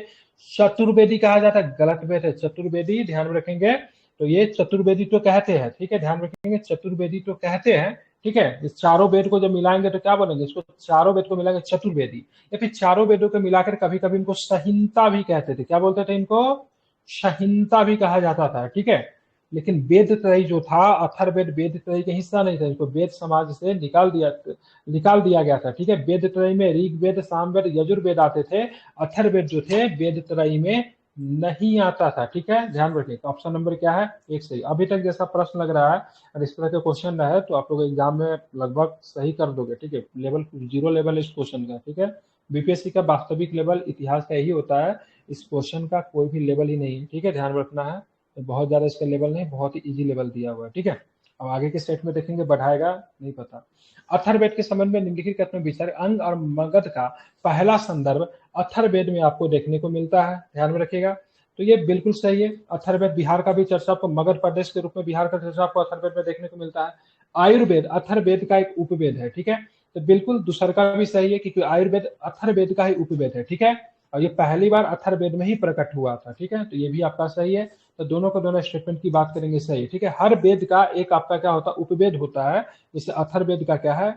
[SPEAKER 1] चतुर्वेदी कहा जाता है, गलत वेद है, चतुर्वेदी, ध्यान में रखेंगे। तो ये चतुर्वेदी तो कहते हैं, ठीक है, ध्यान रखेंगे, चतुर्वेदी तो कहते हैं, ठीक है। इस चारों वेद को जब मिलाएंगे तो क्या बोलेंगे, इसको चारों वेद को मिलाएंगे चतुर्वेदी, या फिर चारों वेदों को मिलाकर कभी कभी इनको संहिता भी कहते थे। क्या बोलते थे इनको, संहिता भी कहा जाता था, ठीक है। लेकिन वेद त्रयी जो था, अथर्ववेद वेद त्रयी का हिस्सा नहीं था, इसको वेद समाज से निकाल दिया गया था, ठीक है। वेद त्रयी में ऋग्वेद, सामवेद, यजुर्वेद आते थे। अथर्ववेद जो थे वेद त्रयी में नहीं आता था, ठीक है, ध्यान रखिए। तो ऑप्शन नंबर क्या है, एक सही। अभी तक जैसा प्रश्न लग रहा है और इस तरह के क्वेश्चन रहे तो आप लोग एग्जाम में लगभग सही कर दोगे, ठीक है। लेवल 0 लेवल इस क्वेश्चन का, ठीक है। बीपीएससी का वास्तविक लेवल इतिहास का यही होता है, इस क्वेश्चन का कोई भी लेवल ही नहीं है, ठीक है, ध्यान रखना है। तो बहुत ज्यादा इसका लेवल नहीं, बहुत ही इजी लेवल दिया हुआ है, ठीक है। अब आगे के सेट में देखेंगे, बढ़ाएगा नहीं पता। अथर्ववेद के संबंध में निम्नलिखित कथन विचार, अंग और मगध का पहला संदर्भ अथर्ववेद में आपको देखने को मिलता है, ध्यान में रखिएगा। तो ये बिल्कुल सही है। अथर्ववेद, बिहार का भी चर्चा आपको मगध प्रदेश के रूप में बिहार का चर्चा आपको अथर्ववेद में देखने को मिलता है। आयुर्वेद अथर्ववेद का एक उपवेद है, ठीक है। तो बिल्कुल दूसरा का भी सही है, क्योंकि आयुर्वेद अथर्ववेद का ही उपवेद है, ठीक है। और ये पहली बार अथर्ववेद में ही प्रकट हुआ था, ठीक है। तो ये भी आपका सही है। तो दोनों को दोनों स्टेटमेंट की बात करेंगे, सही है, ठीक है। हर वेद का एक आपका क्या होता है, उपवेद होता है। जैसे अथर्ववेद का क्या है,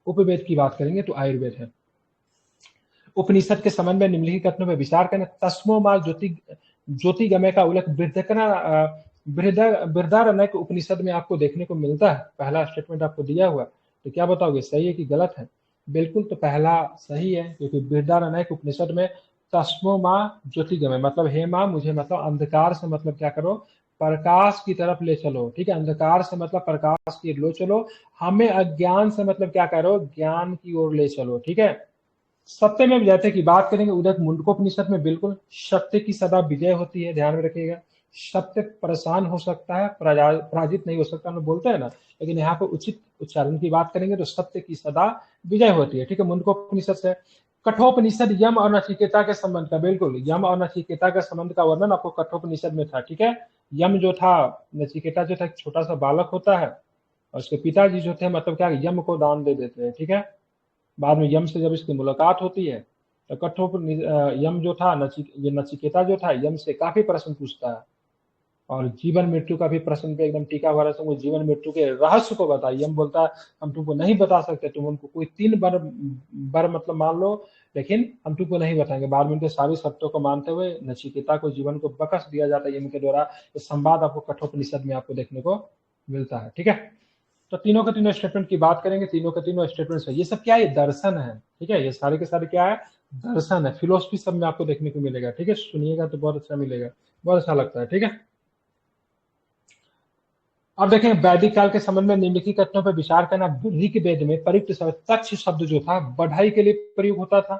[SPEAKER 1] उपवेद की बात करेंगे तो आयुर्वेद है। उपनिषद के संबंध में निम्नलिखित कथनों पर विचार करना। तस्मो मां ज्योतिगमय का उल्लेख बृहदारण्यक के उपनिषद में आपको देखने को मिलता है। पहला स्टेटमेंट आपको दिया हुआ, तो क्या बताओगे, सही है कि गलत है? बिल्कुल, तो पहला सही है, क्योंकि बृहदारण्यक उपनिषद में तस्मो मां ज्योतिगमय मतलब हे मां मुझे, मतलब अंधकार से मतलब क्या करो, प्रकाश की तरफ ले चलो, ठीक है। अंधकार से मतलब प्रकाश की लो चलो, हमें अज्ञान से मतलब क्या करो, ज्ञान की ओर ले चलो, ठीक है। सत्य में विजयते की बात करेंगे, उदक मुंडकोपनिषद में बिल्कुल सत्य की सदा विजय होती है, ध्यान में रखिएगा। सत्य परेशान हो सकता है, पराजित नहीं हो सकता, हम लोग बोलते हैं ना, लेकिन यहाँ पे उचित उच्चारण की बात करेंगे तो सत्य की सदा विजय होती है, ठीक है। मुंडकोपनिषद से। कठोपनिषद यम और नचिकेता के संबंध का, बिल्कुल यम और नचिकेता के संबंध का वर्णन आपको कठोपनिषद में था, ठीक है। यम जो था, नचिकेता जो था, एक छोटा सा बालक होता है और उसके पिताजी जो थे मतलब क्या, यम को दान दे देते हैं, ठीक है। बाद में यम से जब इसकी मुलाकात होती है तो यम जो था, ये नचिकेता जो था, यम से काफी प्रश्न पूछता है और जीवन मृत्यु का भी प्रश्न पे एकदम टीका हुआ रहता है, जीवन मृत्यु के रहस्य को बता। यम बोलता है हम तुमको नहीं बता सकते, तुम उनको कोई 3 बार मतलब मान लो, लेकिन हम तुमको नहीं बताएंगे। बाद में उनके सारी शर्तों को मानते हुए नचिकेता को जीवन को बख्श दिया जाता है यम के द्वारा। ये संवाद आपको कठोपनिषद में आपको देखने को मिलता है, ठीक है। तो तीनों के तीनों स्टेटमेंट की बात करेंगे, तीनों के तीनों स्टेटमेंट है। ये सब क्या है, ये दर्शन है, ठीक है। ये सारे के सारे क्या है, दर्शन है। फिलोसफी सब में आपको देखने को मिलेगा, ठीक है। सुनिएगा तो बहुत अच्छा मिलेगा, बहुत अच्छा लगता है, ठीक है। अब देखें, वैदिक काल के संबंध में निम्नलिखित कथनों पर विचार करना। ऋग्वेद में प्रयुक्त शब्द तक्ष शब्द जो था बढ़ाई के लिए प्रयोग होता था,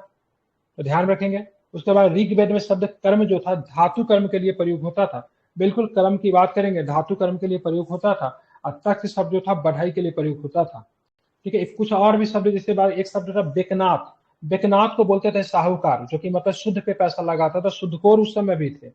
[SPEAKER 1] तो ध्यान रखेंगे। उसके बाद ऋग्वेद में शब्द कर्म जो था धातु कर्म के लिए प्रयोग होता था, बिल्कुल कर्म की बात करेंगे, धातु कर्म के लिए प्रयोग होता था। और तक्ष शब्द जो था बढ़ाई के लिए प्रयोग होता था, ठीक है। कुछ और भी शब्द, जैसे बाद एक शब्द था बेकनाथ। बेकनाथ को बोलते थे साहूकार, जो कि मतलब शुद्ध पे पैसा लगाता था, शुद्धकोर उस समय भी थे।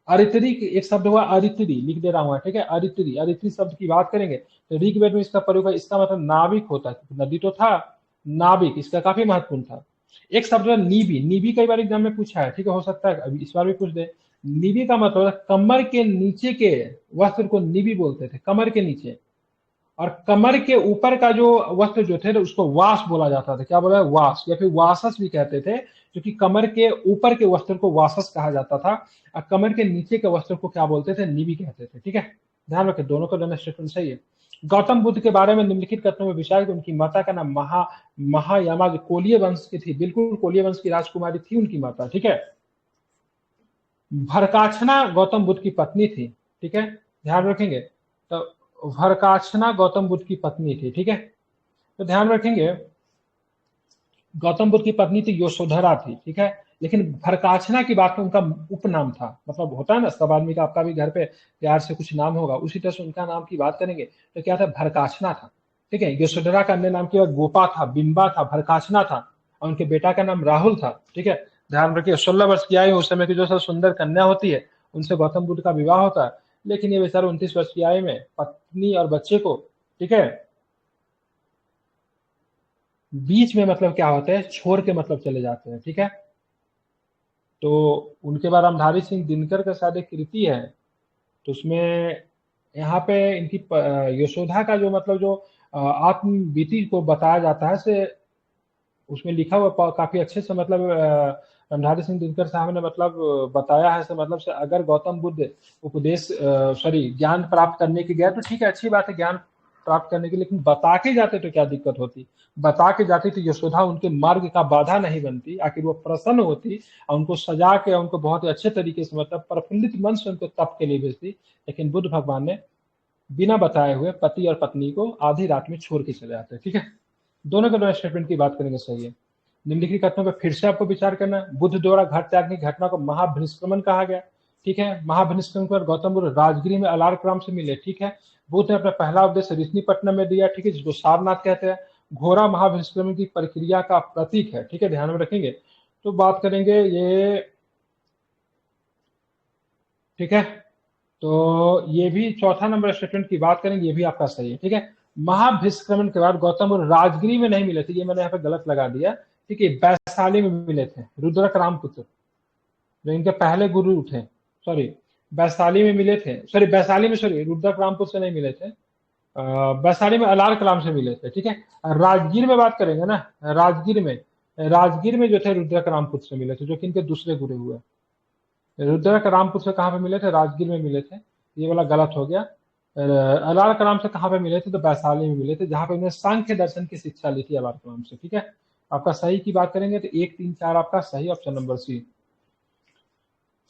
[SPEAKER 1] अरित्री एक शब्द हुआ, अरित्री लिख दे रहा हूँ, ठीक है। अरित्री, अरित्री शब्द की बात करेंगे तो ऋग्वेद में इसका प्रयोग है, इसका मतलब नाविक होता है। नदी तो था, नाविक इसका काफी महत्वपूर्ण था। एक शब्द है नीबी, नीबी कई बार एग्जाम में पूछा है, ठीक है, हो सकता है अभी इस बार भी पूछ दे। नीबी का मतलब कमर के नीचे के वस्त्र को नीबी बोलते थे, कमर के नीचे। और कमर के ऊपर का जो वस्त्र जो थे उसको वास बोला जाता था, क्या बोला, वास, या फिर वासस भी कहते थे, क्योंकि कमर के ऊपर के वस्त्र को वासस कहा जाता था और कमर के नीचे के वस्त्र को क्या बोलते थे, निबी कहते थे, ठीक है। ध्यान रखें, दोनों का दोनों स्टेटमेंट सही है। गौतम बुद्ध के बारे में निम्नलिखित कथनों में विचार कि उनकी माता का नाम महायामा जो कोलिय वंश की थी, बिल्कुल कोलिय वंश की राजकुमारी थी उनकी माता, ठीक है। भरकाछना गौतम बुद्ध की पत्नी थी, ठीक है, ध्यान रखेंगे। तो भरकाछना गौतम बुद्ध की पत्नी थी, ठीक है। तो ध्यान रखेंगे, गौतम बुद्ध की पत्नी थी यशोधरा थी, ठीक है। लेकिन भरकाछना की बात में उनका उपनाम था, मतलब होता है ना सब आदमी का, आपका भी घर पे प्यार से कुछ नाम होगा, उसी तरह से उनका नाम की बात करेंगे तो क्या था, भरकाछना था, ठीक है। यशोधरा का अन्य नाम केवल गोपा था, बिंबा था, भरकाछना था, और उनके बेटा का नाम राहुल था, ठीक है। ध्यान रखिए, 16 वर्ष की आयु उस समय की जो सब सुंदर कन्या होती है उनसे गौतम बुद्ध का विवाह होता है। लेकिन ये बेचारे 29 वर्ष की आयु में पत्नी और बच्चे को, ठीक है, बीच में मतलब क्या होता है, छोड़ के मतलब चले जाते हैं, ठीक है। तो उनके बाद रामधारी सिंह दिनकर का शायद एक कृति है, तो उसमें यहाँ पे इनकी यशोदा का जो मतलब जो आत्मबीति को बताया जाता है, से उसमें लिखा हुआ काफी अच्छे से मतलब कंधारी सिंह दिनकर साहब ने मतलब बताया है, मतलब से अगर गौतम बुद्ध उपदेश ज्ञान प्राप्त करने के गए तो ठीक है, अच्छी बात है ज्ञान प्राप्त करने की, लेकिन बता के जाते तो क्या दिक्कत होती? बता के जाती तो यशोदा उनके मार्ग का बाधा नहीं बनती, आखिर वो प्रसन्न होती और उनको सजा के उनको बहुत ही अच्छे तरीके से मतलब प्रफुल्लित मन से उनको तप के लिए भेजती। लेकिन बुद्ध भगवान ने बिना बताए हुए पति और पत्नी को आधी रात में छोड़ के चले जाते हैं। ठीक है, दोनों के दोनों स्टेटमेंट की बात करेंगे, सही है। निम्नलिखित कथनों पर फिर से आपको विचार करना है। बुद्ध द्वारा घर त्याग की घटना को महाभिनिष्क्रमण कहा गया। ठीक है, महाभिनिष्क्रमण पर गौतम बुद्ध राजगिरी में अलारक्राम से मिले। ठीक है, बुद्ध ने अपना पहला उपदेश ऋषिपट्टनम में दिया। ठीक है, जिसको सारनाथ कहते हैं। घोड़ा महाभिनिष्क्रमण की प्रक्रिया का प्रतीक है। ठीक है, ध्यान में रखेंगे। तो बात करेंगे ये, ठीक है, तो ये भी चौथा नंबर स्टेटमेंट की बात करेंगे, ये भी आपका सही है। ठीक है, महाभिष्क्रमण के बाद गौतम बुद्ध राजगिरी में नहीं मिले थे, ये मैंने यहाँ पे गलत लगा दिया। ठीक है, वैशाली में मिले थे, रुद्रक रामपुत्र जो इनके पहले गुरु थे, सॉरी वैशाली में मिले थे, सॉरी वैशाली में, सॉरी रुद्रक रामपुत्र से नहीं मिले थे, वैशाली में अलार कलाम से मिले थे। ठीक है, राजगीर में बात करेंगे ना, राजगीर में जो थे रुद्रक रामपुत्र से मिले थे, जो कि इनके दूसरे गुरु हुए। रुद्रक रामपुर से कहाँ पे मिले थे? राजगीर में मिले थे, ये वाला गलत हो गया। अलार कलाम से कहाँ पे मिले थे? तो वैशाली में मिले थे, जहां पे उन्होंने सांख्य दर्शन की शिक्षा ली थी अलार कलाम से। ठीक है, आपका सही की बात करेंगे तो 1, 3, 4 आपका सही, ऑप्शन नंबर सी।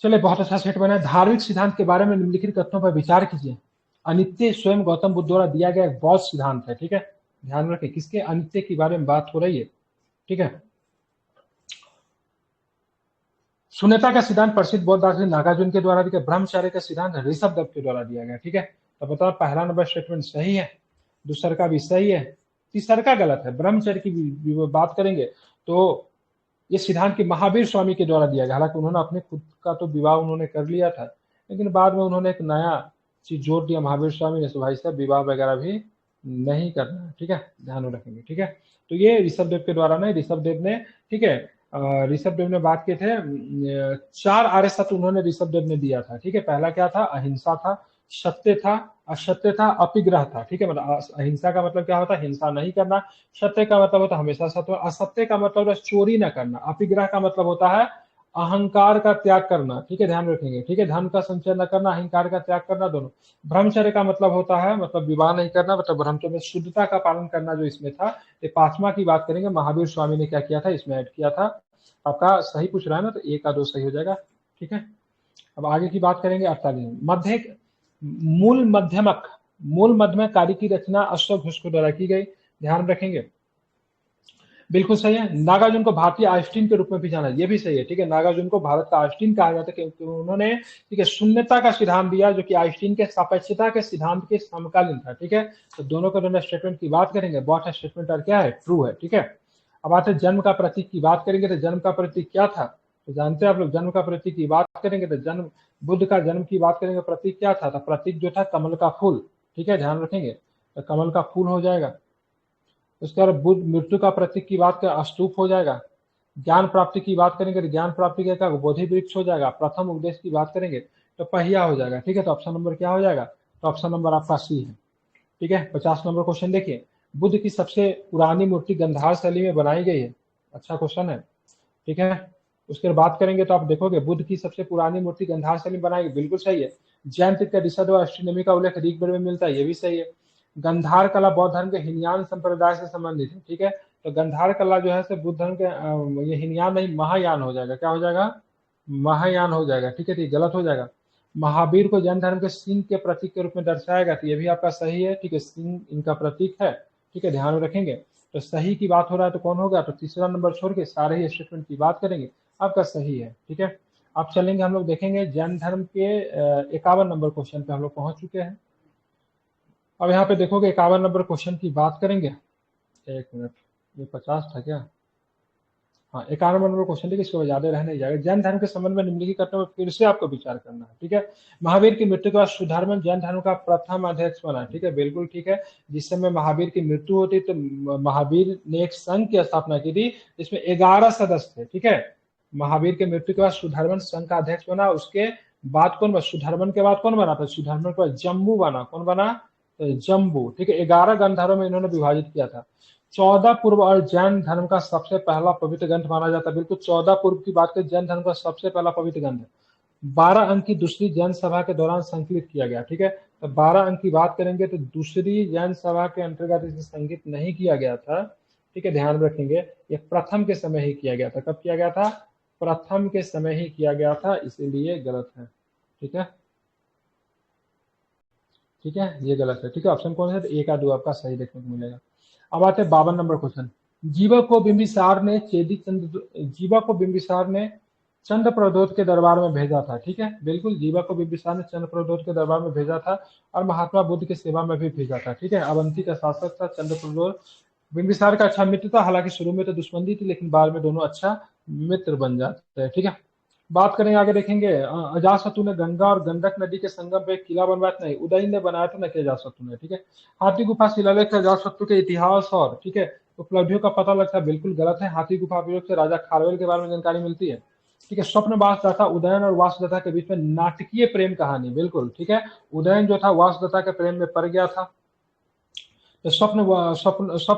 [SPEAKER 1] चलिए, बहुत अच्छा सेट बना है। धार्मिक सिद्धांत के बारे में निम्नलिखित कथनों पर विचार कीजिए। अनित्य स्वयं गौतम बुद्ध द्वारा दिया गया एक बौद्ध सिद्धांत है। ठीक है, ध्यान रखें किसके अनित्य के बारे में बात हो रही है। ठीक है, शून्यता का सिद्धांत प्रसिद्ध बौद्ध दार्शनिक नागार्जुन के द्वारा दिया। ब्रह्मचर्य का सिद्धांत ऋषभदेव के द्वारा दिया गया। ठीक है, तो बताओ पहला नंबर स्टेटमेंट सही है, दूसरा का भी सही है, तीसरा का गलत है। ब्रह्मचर्य की भी बात करेंगे तो ये सिद्धांत की महावीर स्वामी के द्वारा दिया गया। हालांकि उन्होंने अपने खुद का तो विवाह उन्होंने कर लिया था, लेकिन बाद में उन्होंने एक नया चीज जोड़ दिया महावीर स्वामी ने, भाई साहब विवाह वगैरह भी नहीं करना। ठीक है, ध्यान में रखेंगे। ठीक है, तो ये ऋषभदेव के द्वारा नहीं, ऋषभदेव ने, ठीक है, ऋषभदेव ने बात किए थे 4 आर्य सत्य उन्होंने ऋषभदेव ने दिया था। ठीक है, पहला क्या था? अहिंसा था, सत्य था, असत्य था, अपिग्रह था। ठीक है, मतलब अहिंसा का मतलब क्या होता है? हिंसा नहीं करना। सत्य का मतलब होता है हमेशा सत्य। असत्य का मतलब है चोरी न करना। अपिग्रह का मतलब होता है अहंकार का त्याग करना। ठीक है, ध्यान रखेंगे। ठीक है, धन का संचय न करना, अहंकार का त्याग करना, दोनों। ब्रह्मचर्य का मतलब होता है मतलब विवाह नहीं करना, मतलब ब्रह्मचर्य में शुद्धता का पालन करना, जो इसमें था। ये 5वां की बात करेंगे, महावीर स्वामी ने क्या किया था? इसमें ऐड किया था। आपका सही पूछ रहा है ना, तो 1 का 2 सही हो जाएगा। ठीक है, अब आगे की बात करेंगे 48 मध्य मूल मध्यमक कार्य की रचना अशोक घोष के द्वारा की गई। ध्यान रखेंगे, बिल्कुल सही है। नागार्जुन को भारतीय आइंस्टीन के रूप में भी जाना, ये भी सही है। ठीक है, नागार्जुन को भारत का आइंस्टीन कहा जाता है क्योंकि उन्होंने, ठीक है, शून्यता का सिद्धांत दिया, जो कि आइंस्टीन के सापेक्षता के सिद्धांत के समकालीन था। ठीक है, तो दोनों के दोनों स्टेटमेंट की बात करेंगे। बॉट स्टेटमेंट और क्या है? ट्रू है। ठीक है, अब आते हैं जन्म का प्रतीक की बात करेंगे। तो जन्म का प्रतीक क्या था? तो जानते हैं आप लोग, जन्म का प्रतीक की बात करेंगे तो जन्म, बुद्ध का जन्म की बात करेंगे, प्रतीक क्या था? तो प्रतीक जो था कमल का फूल। ठीक है, ध्यान रखेंगे, तो कमल का फूल हो जाएगा। उसके बाद बुद्ध मृत्यु का प्रतीक की बात करें, स्तूप हो जाएगा। ज्ञान प्राप्ति की बात करेंगे तो ज्ञान प्राप्ति का बोधि वृक्ष हो जाएगा। प्रथम उपदेश की बात करेंगे तो पहिया हो जाएगा। ठीक है, तो ऑप्शन नंबर क्या हो जाएगा? तो ऑप्शन नंबर आपका सी है। ठीक है, 50 नंबर क्वेश्चन देखिए, बुद्ध की सबसे पुरानी मूर्ति गंधार शैली में बनाई गई है। अच्छा क्वेश्चन है। ठीक है, उसके बाद बात करेंगे तो आप देखोगे बुद्ध की सबसे पुरानी मूर्ति गंधार शैली में बनाई गई, बिल्कुल सही है। जैन तीर्थ का ऋषभ और अष्टोनमी का उल्लेख ऋग्वेद में मिलता है, ये भी सही है। गंधार कला बौद्ध धर्म के हिनयान संप्रदाय से संबंधित है। ठीक है, तो गंधार कला जो है से बुद्ध धर्म के, ये हिनयान नहीं महायान हो जाएगा। क्या हो जाएगा? महायान हो जाएगा। ठीक है, तो ये गलत हो जाएगा। महावीर को जैन धर्म के सिंह के प्रतीक के रूप में दर्शाया गया, तो ये भी आपका सही है। ठीक है, सिंह इनका प्रतीक है। ठीक है, ध्यान में रखेंगे। तो सही की बात हो रहा है तो कौन होगा? तो तीसरा नंबर छोड़ के सारे ही स्टेटमेंट की बात करेंगे, आपका सही है। ठीक है, अब चलेंगे हम लोग देखेंगे जैन धर्म के 51 नंबर क्वेश्चन पे हम लोग पहुंच चुके हैं। अब यहाँ पे देखोगे 51 नंबर क्वेश्चन की बात करेंगे। 1 मिनट, ये 50 था क्या? हाँ, 51 नंबर क्वेश्चन, देखिए इसको ज्यादा रहने नहीं जाएगा। जैन धर्म के संबंध में निम्नलिखित कथनों पर फिर से आपको विचार करना है। ठीक है, महावीर की मृत्यु के बाद सुधर्मन जैन धर्म का प्रथम अध्यक्ष बना। ठीक है, बिल्कुल ठीक है। जिस समय महावीर की मृत्यु होती तो महावीर ने एक संघ की स्थापना की थी जिसमें 11 सदस्य थे। ठीक है, महावीर के मृत्यु के बाद सुधर्मन संघ का अध्यक्ष बना। उसके बाद कौन बना? सुधर्मन के बाद कौन बना था? सुधर्मन के बाद जम्बू बना। कौन बना? जम्बू। ठीक है, 11 गंधर्वों में इन्होंने विभाजित किया था। 14 पूर्व और जैन धर्म का सबसे पहला पवित्र ग्रंथ माना जाता है। बिल्कुल 14 पूर्व की बात करें, जैन धर्म का सबसे पहला पवित्र ग्रंथ है। 12 अंक की दूसरी जैन सभा के दौरान संकलित किया गया। ठीक है, तो 12 अंक की बात करेंगे तो दूसरी जैन सभा के अंतर्गत इसे संकलित नहीं किया गया था। ठीक है, ध्यान रखेंगे, ये प्रथम के समय ही किया गया था। कब किया गया था? प्रथम के समय ही किया गया था, इसीलिए गलत है। ठीक है, ठीक है, ये गलत है। ठीक है, ऑप्शन कौन सा है? 1 या 2 आपका सही देखने को मिलेगा। अब आते हैं 52 नंबर क्वेश्चन। जीवा को बिंबिसार ने चंद्रप्रद्योत के दरबार में भेजा था। ठीक है, बिल्कुल, जीवा को बिंबिसार ने चंद्रप्रद्योत के दरबार में भेजा था और महात्मा बुद्ध की सेवा में भी भेजा था। ठीक है, अवंती का शासक था चंद्रप्रद्योत। बिंबिसार का अच्छा मित्र था, हालांकि शुरू में तो दुश्मनी थी, लेकिन बाद में दोनों अच्छा मित्र बन जाते हैं। ठीक है, बात करेंगे आगे, देखेंगे अजातशत्रु ने गंगा और गंडक नदी के संगम पे एक किला बनवाया था। नहीं, उदयन ने बनाया था, न कि अजातशत्रु ने। ठीक है, हाथी गुफा शिलालेख से अजातशत्रु के इतिहास और ठीक है उपलब्धियों का पता लगता है। बिल्कुल गलत है। हाथी गुफा प्रयोग से राजा खारवेल के बारे में जानकारी मिलती है। ठीक है, स्वप्न वासदाता उदयन और वासुदत्ता के बीच में नाटकीय प्रेम कहानी। बिल्कुल ठीक है, उदयन जो था वासुदत्ता के प्रेम में पड़ गया था। तो स्वप्न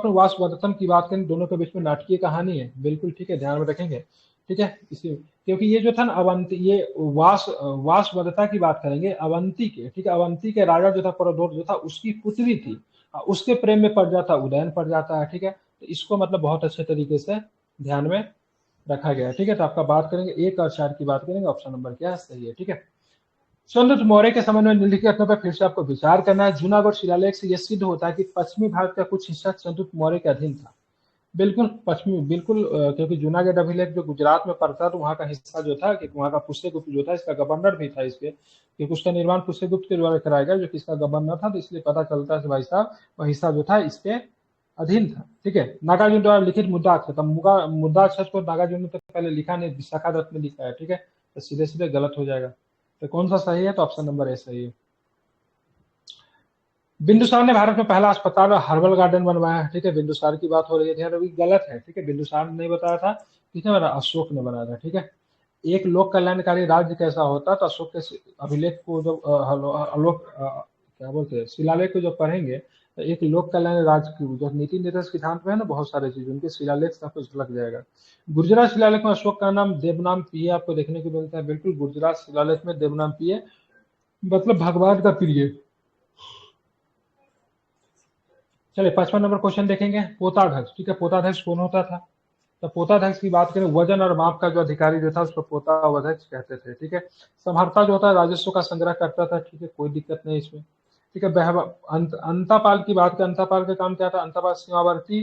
[SPEAKER 1] वासवदत्तम की बात करें, दोनों के बीच में नाटकीय कहानी है। बिल्कुल ठीक है, ध्यान में रखेंगे। ठीक है, इसी क्योंकि ये जो था ना अवंती, ये वासवदत्ता की बात करेंगे अवंती के। ठीक है, अवंती के राजा जो था पुरोधोत जो था, उसकी पुत्री थी, उसके प्रेम में पड़ जाता उदयन पड़ जाता है। ठीक है, तो इसको मतलब बहुत अच्छे तरीके से ध्यान में रखा गया है। ठीक है, तो आपका बात करेंगे 1 और 4 की बात करेंगे, ऑप्शन नंबर क्या है सही है। ठीक है, चंद्रगुप्त मौर्य के समय में निम्नलिखित कथनों पर फिर से आपको विचार करना है। जूनागढ़ शिलालेख से यह सिद्ध होता है कि पश्चिमी भारत का कुछ हिस्सा चंद्रगुप्त मौर्य के अधीन था। बिल्कुल पश्चिमी, बिल्कुल क्योंकि जूनागढ़ अभिलेख जो गुजरात में पड़ता है, तो वहाँ का हिस्सा जो था, कि वहाँ का पुष्यगुप्त जो था, इसका गवर्नर भी था इसके, क्योंकि उसका निर्माण पुष्यगुप्त के द्वारा कराया गया, जो कि इसका गवर्नर था। तो इसलिए पता चलता है भाई साहब, वह हिस्सा जो था इसके अधीन था। ठीक है, नागार्जुन द्वारा लिखित मुद्दा अक्षर था। मुद्दा अक्षर को नागार्जुन ने तो पहले लिखा नहीं, विशाखा दत्त में लिखा है। ठीक है, तो सीधे सीधे गलत हो जाएगा। तो कौन सा सही है? तो ऑप्शन नंबर ए सही है। बिंदुसार ने भारत में पहला अस्पताल और हर्बल गार्डन बनवाया है। ठीक है, बिंदुसार की बात हो रही है, अभी गलत है। ठीक है, बिंदुसार ने नहीं बताया था, किसने बनाया? अशोक ने बनाया था। ठीक है, एक लोक कल्याणकारी राज्य कैसा होता है, तो अशोक के अभिलेख को जब क्या बोलते हैं, शिलालेख को जब पढ़ेंगे, तो एक लोक कल्याण राज्य की जो नीति निर्देश सिद्धांत में है ना, बहुत सारे चीज उनके शिलालेख से आपको झलक जाएगा। गुजरात शिलालेख में अशोक का नाम देवनाम पिए आपको देखने को मिलता है। बिल्कुल, गुजरात शिलालेख में देवनाम पिए मतलब भगवान का प्रिय। चलिए 55 नंबर क्वेश्चन देखेंगे, पोताध्यक्ष। ठीक है, पोताध्यक्ष कौन होता था? तो पोताध्यक्ष की बात करें, वजन और माप का जो अधिकारी जो था, उसको पोताध्यक्ष कहते थे। ठीक है, समहर्ता जो होता है राजस्व का संग्रह करता था। ठीक है, कोई दिक्कत नहीं इसमें। ठीक है, अंतापाल की बात करें, अंतापाल का काम क्या था? अंतापाल सीमावर्ती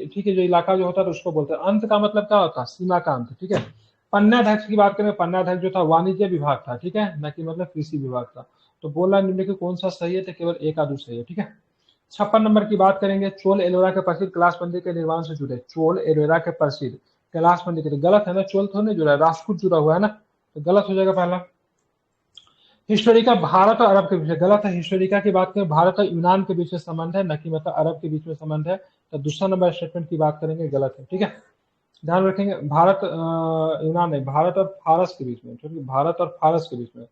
[SPEAKER 1] ठीक है, जो इलाका जो होता है, तो उसको बोलते हैं। अंत का मतलब क्या होता है? सीमा का अंत। ठीक है, पन्नाध्यक्ष की बात करें, पन्नाध्यक्ष जो था वाणिज्य विभाग था। ठीक है, न कि मतलब कृषि विभाग था। तो बोला निम्नलिखित कौन सा सही है? तो केवल 1 आदू सही है। ठीक है, 56 नंबर की बात करेंगे, चोल एलोरा के प्रसिद्ध कैलाश मंदिर के निर्माण से जुड़े। चोल एलोरा के प्रसिद्ध कैलाश मंदिर के, गलत है ना, चोल तो नहीं जुड़ा है, राजपूत जुड़ा हुआ है ना, तो गलत हो जाएगा पहला। हिस्टोरिका भारत और अरब के बीच, गलत है। हिस्टोरिका की बात करें, भारत और यूनान के बीच में संबंध है, न कि मतलब अरब के बीच में संबंध है। तो दूसरा नंबर स्टेटमेंट की बात करेंगे, गलत है। ठीक है, ध्यान रखेंगे, भारत यूनान नहीं, भारत और फारस के बीच में, क्योंकि भारत और फारस के बीच में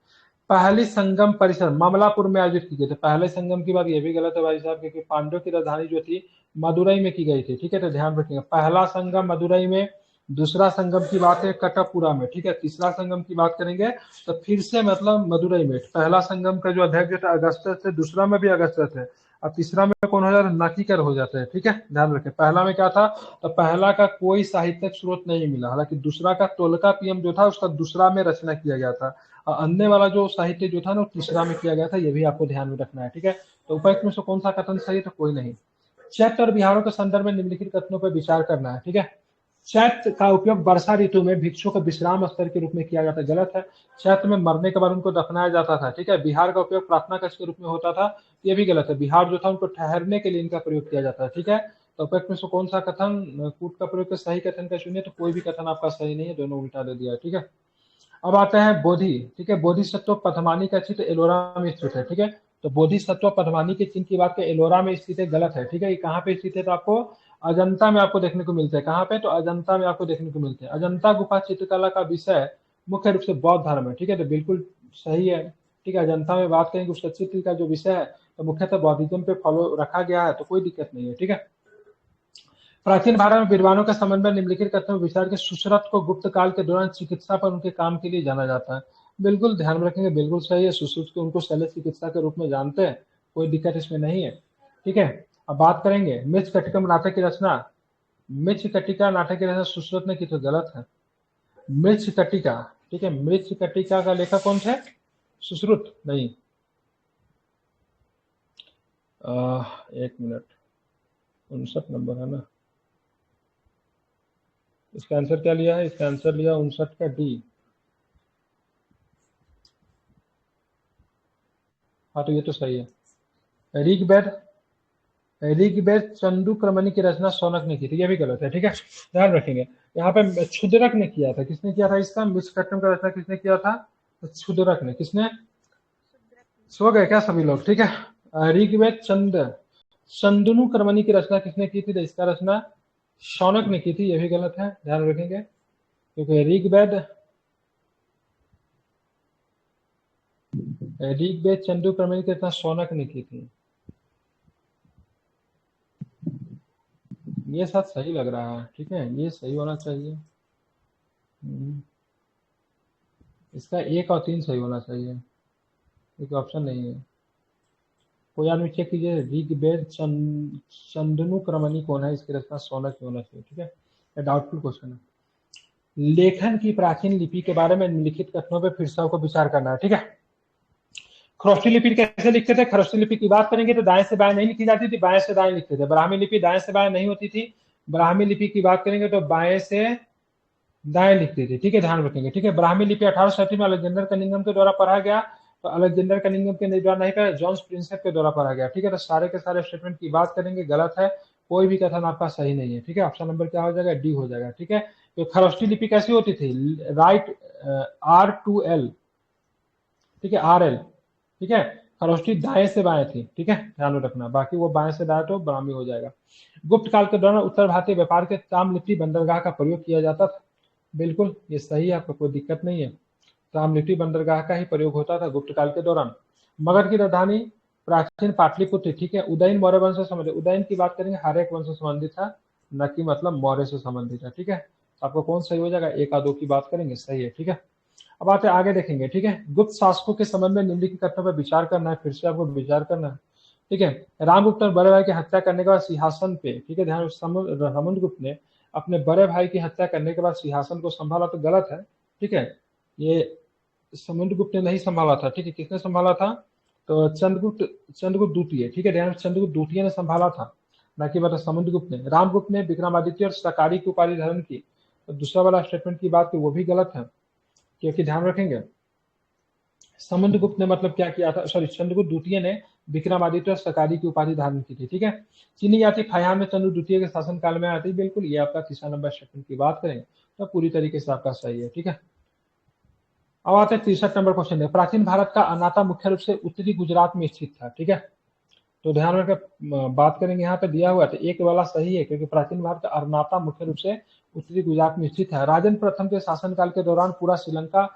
[SPEAKER 1] पहली संगम परिषद मामलापुर में आयोजित की गई थी। पहले संगम की बात ये भी गलत है भाई साहब, क्योंकि पांडव की राजधानी जो थी मदुरई में की गई थी। ठीक है, तो ध्यान रखेंगे, पहला संगम मदुरई में, दूसरा संगम की बात है कटकपुरा में। ठीक है, तीसरा संगम की बात करेंगे तो फिर से मतलब मदुरई में। पहला संगम का जो अध्यक्ष था अगस्त्य थे, दूसरा में भी अगस्त्य थे, और तीसरा में कौन हो जाता है? नकीकर हो जाते हैं। ठीक है, ध्यान रखें, पहला में क्या था? तो पहला का कोई साहित्यिक स्रोत नहीं मिला, हालांकि दूसरा का टोलकापियम जो था, उसका दूसरा में रचना किया गया था, और अन्य वाला जो साहित्य जो था ना, तीसरा में किया गया था। ये भी आपको ध्यान में रखना है। ठीक है, तो उपर्युक्त में से कौन सा कथन सही है? तो कोई नहीं। चैत्र और बिहारों के संदर्भ में निम्नलिखित कथनों पर विचार करना है। ठीक है, चैत्र का उपयोग वर्षा ऋतु में भिक्षुओं के विश्राम स्थल के रूप में किया जाता है, गलत है। चैत्र में मरने के बाद उनको दफनाया जाता था। ठीक है, बिहार का उपयोग प्रार्थना कक्ष के रूप में होता था, ये भी गलत है। बिहार जो था, उनको ठहरने के लिए इनका प्रयोग किया जाता है। ठीक है, तो उपयुक्त में से कौन सा कथन कूट का प्रयोग सही कथन का चुनिए? तो कोई भी कथन आपका सही नहीं है, दोनों उल्टा दे दिया। ठीक है, अब आते हैं बोधि। ठीक है, बोधिसत्व पद्मानी का चित्र एलोरा में स्थित है। ठीक है, तो बोधिसत्व पद्मानी के चिन्ह की बात करें, एलोरा में स्थित है, गलत है। ठीक है, ये कहाँ पे स्थित है? तो आपको अजंता में आपको देखने को मिलते हैं। कहाँ पे? तो अजंता में आपको देखने को मिलते हैं। अजंता गुफा चित्रकला का विषय मुख्य रूप से बौद्ध धर्म है। ठीक है, तो बिल्कुल सही है। ठीक है, अजंता में बात करेंगे, उसका चित्र का जो विषय है, तो मुख्यतः बौद्धिज्म पे फॉलो रखा गया है, तो कोई दिक्कत नहीं है। ठीक है, प्राचीन भारत में विद्वानों के संबंध में निम्नलिखित कथनों में विचार के सुश्रुत को गुप्त काल के दौरान चिकित्सा पर उनके काम के लिए जाना जाता है। बिल्कुल ध्यान रखेंगे, बिल्कुल सही है। सुश्रुत को उनको शल्य चिकित्सा के रूप में जानते हैं, कोई दिक्कत इसमें नहीं है। ठीक है, अब बात करेंगे मृच्छकटिकम नाटक की रचना। मृच्छकटिका नाटक की रचना सुश्रुत ने की तो गलत है। मृच्छकटिका, ठीक है, मृच्छकटिका का लेखक कौन थे? सुश्रुत नहीं। एक मिनट, 59 नंबर है ना, इसका आंसर क्या लिया है? इसका आंसर लिया 59 का डी। हाँ तो ये तो सही है। ऋग्वेद चंदुक्रमणि की रचना शौनक ने की थी, ये भी गलत है। ठीक है, ध्यान रखेंगे। यहाँ पे क्षुद्रक ने किया था। किसने किया था इसका मृच्छकटिकम का रचना किसने किया था? तो क्षुद्रक ने। किसने? सो गए क्या सभी लोग? ठीक है, ऋग्वेद चंदुक्रमणि की रचना किसने की थी? तो इसका रचना शौनक ने की थी, ये भी गलत है, ध्यान रखेंगे। क्योंकि ऋग्वेद चंदुक्रमणि की रचना शौनक ने की थी। ये साथ सही लग रहा है, ठीक है, ये सही होना चाहिए। इसका 1 और 3 सही होना चाहिए, क्योंकि ऑप्शन नहीं है। कोई आदमी चेक कीजिए, ऋग्वेद चंदनुक्रमणि कौन है, इसकी रचना शौनक की होना चाहिए। ठीक है, ये डाउटफुल क्वेश्चन है। लेखन की प्राचीन लिपि के बारे में निम्नलिखित कथनों पर फिर से आपको विचार करना है। ठीक है, खरोष्ठी लिपि कैसे लिखते थे? खरोष्ठी लिपि की बात करेंगे तो दाएं से बाएं नहीं लिखी जाती थी, बाएं से दाएं लिखते थे। ब्राह्मी लिपि दाएं से बाएं नहीं होती थी। ब्राह्मी लिपि की बात करेंगे तो बाएं से दाएं लिखते थे। ठीक है, ध्यान रखेंगे। ठीक है, ब्राह्मी लिपि 1830 में अलेक्जेंडर कनिंघम के द्वारा पढ़ा गया। तो अलेक्जेंडर कनिंघम के द्वारा नहीं पढ़ा, जॉन प्रिंसेप के द्वारा पढ़ा गया। ठीक है, तो सारे के सारे स्टेटमेंट की बात करेंगे गलत है, कोई भी कथन आपका सही नहीं है। ठीक है, ऑप्शन नंबर क्या हो जाएगा? डी हो जाएगा। ठीक है, तो खरोष्ठी लिपि कैसी होती थी? राइट R2L, ठीक है, RL। ठीक है, खरोष्ठी दाएं से बाएं थी। ठीक है, ध्यान में रखना, बाकी वो बाएं से दाएं तो ब्राह्मी हो जाएगा। गुप्त काल के दौरान उत्तर भारतीय व्यापार के ताम्रलिप्ति बंदरगाह का प्रयोग किया जाता था। बिल्कुल ये सही है, आपको कोई दिक्कत नहीं है। ताम्रलिप्ति बंदरगाह का ही प्रयोग होता था गुप्त काल के दौरान। मगध की राजधानी प्राचीन पाटलिपुत्र। ठीक है, उदयन मौर्य वंश से संबंधित। उदयन की बात करेंगे हरेक वंश से संबंधित था, न कि मतलब मौर्य से संबंधित है। ठीक है, आपको कौन सही हो जाएगा? 1 और 2 की बात करेंगे, सही है। ठीक है, अब आते आगे देखेंगे। ठीक है, गुप्त शासकों के संबंध में निम्नलिखित कथनों पर विचार करना है, फिर से आपको विचार करना है। ठीक है, रामगुप्त ने बड़े भाई की हत्या करने के बाद सिंहासन पे, ठीक है, ध्यान, समुद्रगुप्त ने अपने बड़े भाई की हत्या करने के बाद सिंहासन को संभाला तो गलत है। ठीक है, ये समुद्रगुप्त ने नहीं संभाला था। ठीक है, किसने संभाला था? तो चंद्रगुप्त द्वितीय। ठीक है, ध्यान, चंद्रगुप्त द्वितीय ने संभाला था, न कि मतलब समुद्रगुप्त ने। रामगुप्त ने विक्रमादित्य और सकारी की उपाधि धारण की। तो दूसरा वाला स्टेटमेंट की बात की वो भी गलत है, क्योंकि ध्यान रखेंगे समुद्रगुप्त ने मतलब क्या किया था, सॉरी, चंद्रगुप्त द्वितीय ने विक्रमादित्य और सकारी की उपाधि धारण की थी। ठीक है, चीनी जाति फाहियान में चंद्रगुप्त द्वितीय के शासन काल में आती। बिल्कुल, ये आपका तीसरा नंबर स्टेटमेंट की बात करेंगे तो पूरी तरीके से आपका सही है। ठीक है, अब आते हैं 63 नंबर क्वेश्चन है। प्राचीन भारत का अनाता मुख्य रूप से उत्तरी गुजरात में स्थित था। ठीक है, तो ध्यान रखकर बात करेंगे, यहाँ पे दिया हुआ था, एक वाला सही है, क्योंकि प्राचीन भारत का अनाता मुख्य रूप से उत्तरी गुजरात में स्थित है। राजेंद्र प्रथम के शासनकाल के दौरान पूरा श्रीलंका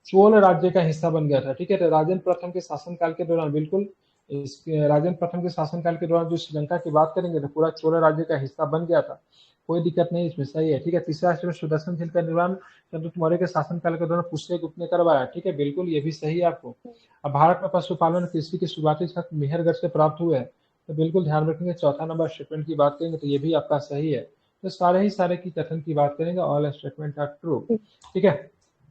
[SPEAKER 1] चोल राज्य का हिस्सा बन गया था। ठीक है, तो राजेंद्र प्रथम के शासनकाल के दौरान, बिल्कुल राजेंद्र प्रथम के शासनकाल के दौरान जो श्रीलंका की बात करेंगे तो पूरा चोल राज्य का हिस्सा बन गया था, कोई दिक्कत नहीं, इसमें सही है। ठीक है, तीसरा स्टेटमेंट, सुदर्शन झील का निर्माण चंद्रगुप्त मौर्य के शासनकाल के दौरान पुष्यगुप्त ने करवाया। ठीक है, बिल्कुल ये भी सही है आपको। अब भारत में पशुपालन और कृषि के शुरुआती छात्र मेहरगढ़ से प्राप्त हुए हैं, तो बिल्कुल ध्यान रखेंगे। चौथा नंबर स्टेटमेंट की बात करेंगे तो ये भी आपका सही है। तो सारे ही सारे की कथन की बात करेंगे, ऑल स्टेटमेंट आर ट्रू। ठीक है,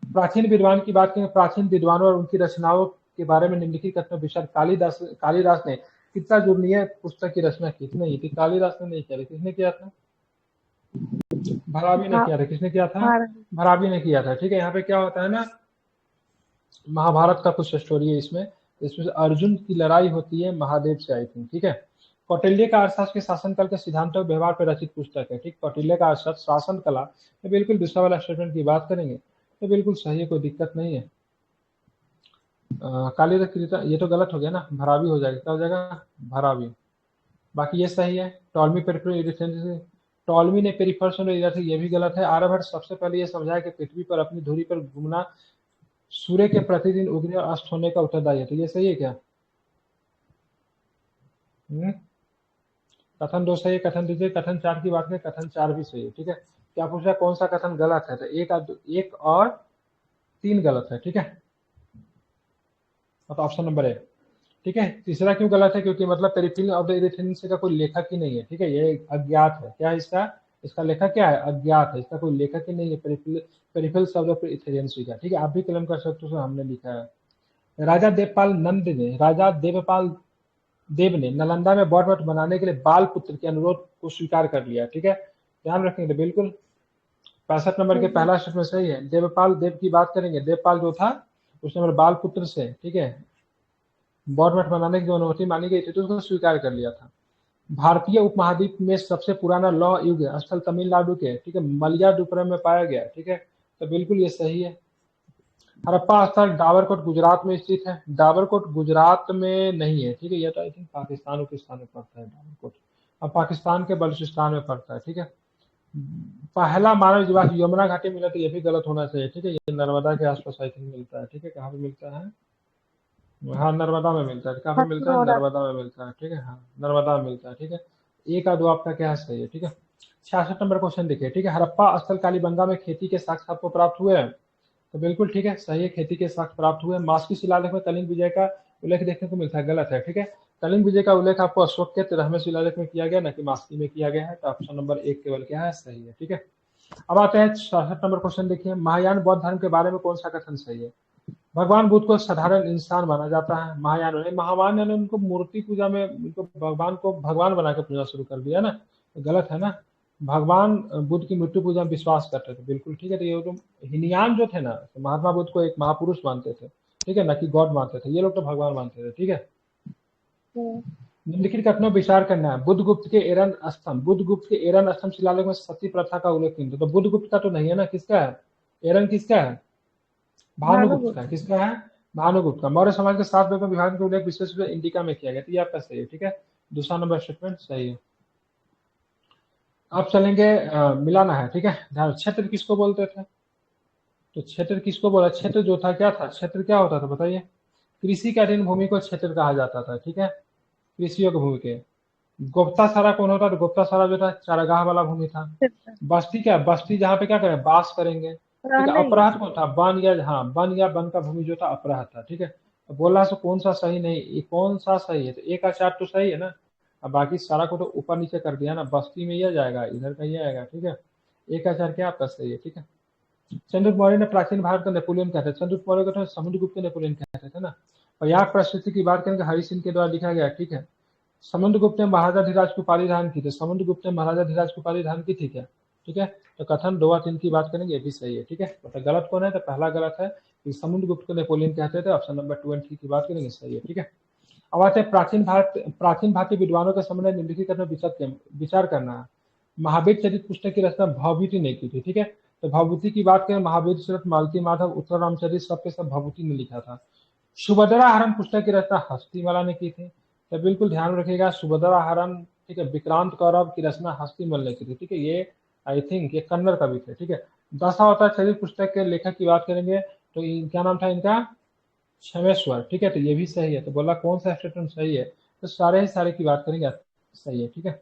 [SPEAKER 1] प्राचीन विद्वान की बात करेंगे। प्राचीन विद्वानों और उनकी रचनाओं के बारे में निम्नलिखित कथनों विचार। कालिदास ने कितना जुर्नीय पुस्तक की रचना की थी? कालिदास ने नहीं किया था, किसने किया था? भरावी ने किया था। किसने किया था? भरावी ने किया था। ठीक है, यहाँ पे क्या होता है ना, महाभारत का कुछ स्टोरी है इसमें से अर्जुन की लड़ाई होती है महादेव से, आई थिंक। ठीक है, कौटिल्य का अर्थशास्त्र के शासनकाल के सिद्धांतों और व्यवहार पर रचित पुस्तक है। ठीक, कौटिल्य का अर्थशास्त्र, शासन कला, तो बिल्कुल दूसरा वाला स्टेटमेंट की बात करेंगे तो बिल्कुल सही है, कोई दिक्कत नहीं है। कालिदास की ये तो गलत हो गया ना, भरावी हो जाएगा, क्या हो जाएगा? भरावी। बाकी ये सही है। टॉलमी ने पेरिफेरस में ये भी गलत है। आर्यभट्ट सबसे पहले ये समझाया कि पृथ्वी पर अपनी धुरी पर घूमना सूर्य के प्रतिदिन उगने और अस्त होने का उत्तरदायी है, तो ये सही है क्या? कथन 2 सही है, कथन दीजिए। कथन 4 की बात करें, कथन 4 भी सही है, ठीक है। क्या पूछ रहा है, कौन सा कथन गलत है? तो एक और 3 गलत है, ठीक है। तो ऑप्शन नंबर ए, ठीक है। तीसरा क्यों गलत है? क्योंकि मतलब पेरिफेरल ऑफ द इरेथेनियंस का कोई लेखक ही नहीं है, ठीक है। ये अज्ञात है। क्या है इसका? इसका लेखक क्या है? अज्ञात है। इसका कोई लेखक ही नहीं है पेरिफेरल ऑफ द इरेथेनियंस का, ठीक है। आप भी क्लेम कर सकते हो, हमने लिखा है। राजा देवपाल देव ने नालंदा में बौद्ध मठ बनाने के लिए बाल पुत्र के अनुरोध को स्वीकार कर लिया, ठीक है। ध्यान रखेंगे बिल्कुल। 65 नंबर के पहला स्टेटमेंट सही है। देवपाल देव की बात करेंगे, देवपाल जो था उसने मेरे बाल पुत्र से, ठीक है, बौद्ध मठ बनाने की जो अनुमति मांगी गई थी तो उसको स्वीकार कर लिया था। भारतीय उपमहाद्वीप में सबसे पुराना लौह युग स्थल तमिलनाडु के, ठीक है, मलयाडुपुरम में पाया गया, ठीक है। तो बिल्कुल ये सही है। हड़प्पा स्थल डाबरकोट गुजरात में स्थित है। डाबरकोट गुजरात में नहीं है, ठीक है। ये तो आई थिंक पाकिस्तान में पड़ता है डाबरकोट। अब पाकिस्तान के बलूचिस्तान में पड़ता है, ठीक है। पहला मानव जीवाश्म यमुना घाटी मिला, तो ये भी गलत होना चाहिए, ठीक है। ये नर्मदा के आसपास आई थिंक मिलता है, ठीक है। कहाँ पे मिलता है? हाँ, नर्मदा में मिलता है। कहाँ पे मिलता है? नर्मदा में मिलता है, ठीक है। हाँ, नर्मदा में मिलता है, ठीक है। एक का दो आपका क्या है? सही है, ठीक है। 66 नंबर क्वेश्चन देखिए, ठीक है। हड़प्पा स्थल कालीबंगा में खेती के साक्ष्य आपको प्राप्त हुए हैं, तो बिल्कुल ठीक है, सही है। खेती के साक्ष्य प्राप्त हुए। मास्की शिलालेख में कलिंग विजय का उल्लेख देखने को मिलता है, गलत है, ठीक है। कलिंग विजय का उल्लेख आपको अशोक के 13वें शिलालेख में किया गया, न कि मास्की में किया गया है। तो ऑप्शन नंबर 1 केवल क्या है? सही है, ठीक है। अब आते हैं 66 नंबर क्वेश्चन देखिए। महायान बौद्ध धर्म के बारे में कौन सा कथन सही है? भगवान बुद्ध को साधारण इंसान माना जाता है। महायान ने, महायान ने उनको मूर्ति पूजा में, उनको भगवान को भगवान बना के पूजा शुरू कर दिया ना, तो गलत है ना। भगवान बुद्ध की मृत्यु पूजा में विश्वास करते थे, बिल्कुल ठीक है। तो ये तो हिनयान जो थे ना, तो महात्मा बुद्ध को एक महापुरुष मानते थे, ठीक है, ना कि गॉड मानते थे। ये लोग तो भगवान मानते थे, ठीक है। निम्नलिखित कथनों विचार करना है। बुद्धगुप्त के एरन स्तंभ शिलालेख में सती प्रथा का उल्लेख नहीं, तो बुद्धगुप्त का तो नहीं है ना। किसका है? एरन किसका है? भानुगुप्त का। किसका है? भानुगुप्त का। मौर्य समाज के 7 वेद में विभाजन का उल्लेख विशेष रूप से इंडिका में किया गया, तो ये आपका सही है, ठीक है। दूसरा नंबर स्टेटमेंट सही है। अब चलेंगे मिलाना है, ठीक है। ध्यान, क्षेत्र किसको बोलते थे? तो क्षेत्र किसको बोला? क्षेत्र जो था क्या था? क्षेत्र क्या होता था बताइए? कृषि के अधीन भूमि को क्षेत्र कहा जाता था, ठीक है। कृषि योग्य भूमि के। गुप्ता सारा कौन होता था? गुप्ता सारा जो था चारागाह वाला भूमि था। बस्ती क्या? बस्ती जहाँ पे क्या करें? बास करेंगे, ठीक है। अपराध कौन था? वन या, हाँ, वन का भूमि जो था अपराध था, ठीक है। तो बोला से कौन सा सही नहीं, ये कौन सा सही है? तो 1 का 4 तो सही है ना। अब बाकी सारा को तो ऊपर नीचे कर दिया ना, बस्ती में यह जाएगा, इधर का ये आएगा, ठीक है। 1 का 4 क्या आपका सही है, ठीक है। चंद्रगुप्त मौर्य ने प्राचीन भारत का नेपोलियन कहते थे। चंद्रगुप्त मौर्य को समुद्रगुप्त नेपोलियन कहते थे ना। प्रयाग प्रस्तुति की बात करेंगे, हरि सिंह के द्वारा लिखा गया, ठीक है। समुद्रगुप्त ने महाराजा धीराज की उपाधि धारण की थी। समुद्रगुप्त ने महाराजा धीराज की उपाधि धारण की थी क्या? ठीक है। तो कथन 2 और 3 की बात करेंगे, ये भी सही है, ठीक है। तो गलत कौन है? तो पहला गलत है कि समुद्रगुप्त को नेपोलियन कहते थे। ऑप्शन नंबर 2 और 3 की बात करेंगे, सही है, ठीक है। अब आते हैं प्राचीन भारतीय विद्वानों के समय निम्नलिखित कथन विचार करना है। महावीर चरित पुस्तक की रचना भवभूति ने की थी, ठीक है। तो भवभूति की बात करें, महावीर चरित, मालती माधव, उत्तर रामचरित, सबके सब भवभूति ने लिखा था। सुभद्रा हरण पुस्तक की रचना हस्तीमाला ने की थी। तो बिल्कुल ध्यान रखिएगा, सुभद्रा हरण, ठीक है, विक्रांत कौरव की रचना हस्तीमल ने की थी, ठीक है। ये आई थिंक ये कन्नड़ कवि थे, ठीक है। दशावतार चरित पुस्तक के लेखक की बात करेंगे तो क्या नाम था इनका? क्षमेश्वर, ठीक है। तो ये भी सही है। तो बोला कौन सा स्टेटमेंट सही है? तो सारे की बात करेंगे, सही है, ठीक है।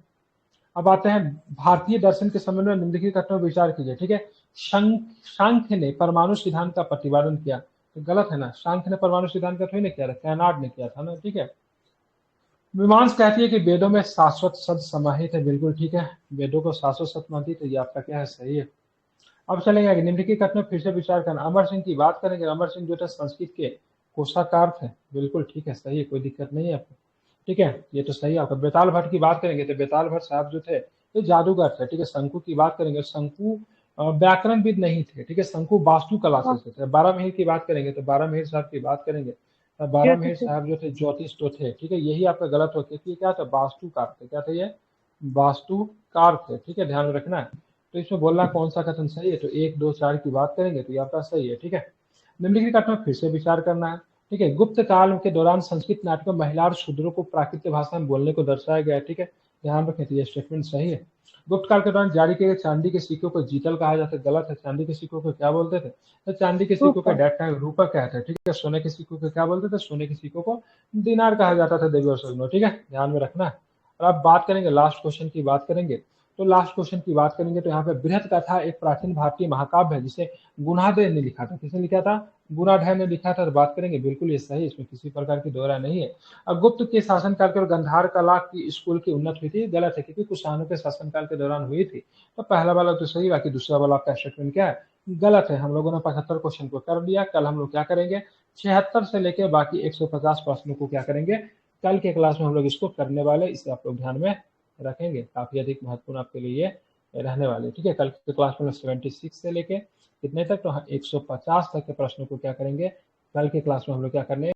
[SPEAKER 1] अब आते हैं भारतीय दर्शन के संबंध में निम्नलिखित कथनों पर विचार कीजिए, ठीक है। सांख्य ने परमाणु सिद्धांत का प्रतिपादन किया, तो गलत है ना। सांख्य ने परमाणु सिद्धांत का थोड़ी ना किया था, कैनाड ने किया था ना, ठीक है। मीमांस कहती है कि वेदों में शाश्वत शब्द समाहित है, बिल्कुल ठीक है। वेदों को शाश्वत शब्द मानती है, तो ये आपका क्या है? सही है। अब चलेंगे आगे, निम्नलिखित कथन फिर से विचार करना। अमर सिंह की बात करेंगे। अमर सिंह जो थे संस्कृत के कोशाकार थे, बिल्कुल ठीक है, सही है, कोई दिक्कत नहीं है आपको, ठीक है। ये तो सही है आपका। बेताल भट्ट की बात करेंगे तो बेताल भट्ट साहब जो थे ये जादूगर थे, ठीक है। शंकु की बात करेंगे, शंकु व्याकरणविद नहीं थे, ठीक है। शंकु वास्तु कला से थे। बारामिहिर की बात करेंगे तो बारामिहिर साहब की बात करेंगे, बारामिहिर साहब जो थे ज्योतिष तो थे, ठीक है। यही आपका गलत हो, क्योंकि क्या था? वास्तुकार थे। क्या थे ये? वास्तुकार थे, ठीक है, ध्यान रखना है। तो इसमें बोलना कौन सा कथन सही है? तो 1, 2, 4 की बात करेंगे तो ये आपका सही है, ठीक है। निम्नलिखित कथन में फिर से विचार करना है, ठीक है। गुप्त काल के दौरान संस्कृत नाटकों में महिला और शूद्रों को प्राकृतिक भाषा में बोलने को दर्शाया गया है, ठीक है। ध्यान रखें, तो ये स्टेटमेंट सही है। गुप्त काल के दौरान जारी किए गए चांदी के सिक्कों को जीतल कहा जाता है, गलत है। चांदी के सिक्कों को क्या बोलते थे? तो चांदी के सिक्कों का डेट टाइम रूपक कहते हैं, ठीक है। सोने के सिक्कों को क्या बोलते थे? सोने के सिक्कों को दिनार कहा जाता था, देवी और सजनों, ठीक है, ध्यान में रखना। और अब बात करेंगे लास्ट क्वेश्चन की बात करेंगे, तो लास्ट क्वेश्चन की बात करेंगे तो यहाँ पे बृहत कथा एक प्राचीन भारतीय महाकाव्य है जिसे गुणाढ्य ने लिखा था। किसने लिखा था? गुणाढ्य ने लिखा था। तो बात करेंगे, बिल्कुल ये सही, इसमें किसी प्रकार की दोहरा नहीं है। अब गुप्त के शासनकाल के गंधार कला की स्कूल की उन्नत हुई थी, गलत है, क्योंकि कुषाणों के शासनकाल के दौरान हुई थी। तो पहला वाला तो सही, बाकी दूसरा वाला आपका स्टेटमेंट क्या है? गलत है। हम लोगों ने 75 क्वेश्चन को कर दिया। कल हम लोग क्या करेंगे? 76 से लेके बाकी 150 प्रश्नों को क्या करेंगे? कल के क्लास में हम लोग इसको करने वाले, इसे आप लोग ध्यान में रखेंगे। काफी अधिक महत्वपूर्ण आपके लिए ये रहने वाले, ठीक है। कल के क्लास में 76 से लेके कितने तक? तो 150 तक के प्रश्नों को क्या करेंगे? कल के क्लास में हम लोग क्या करने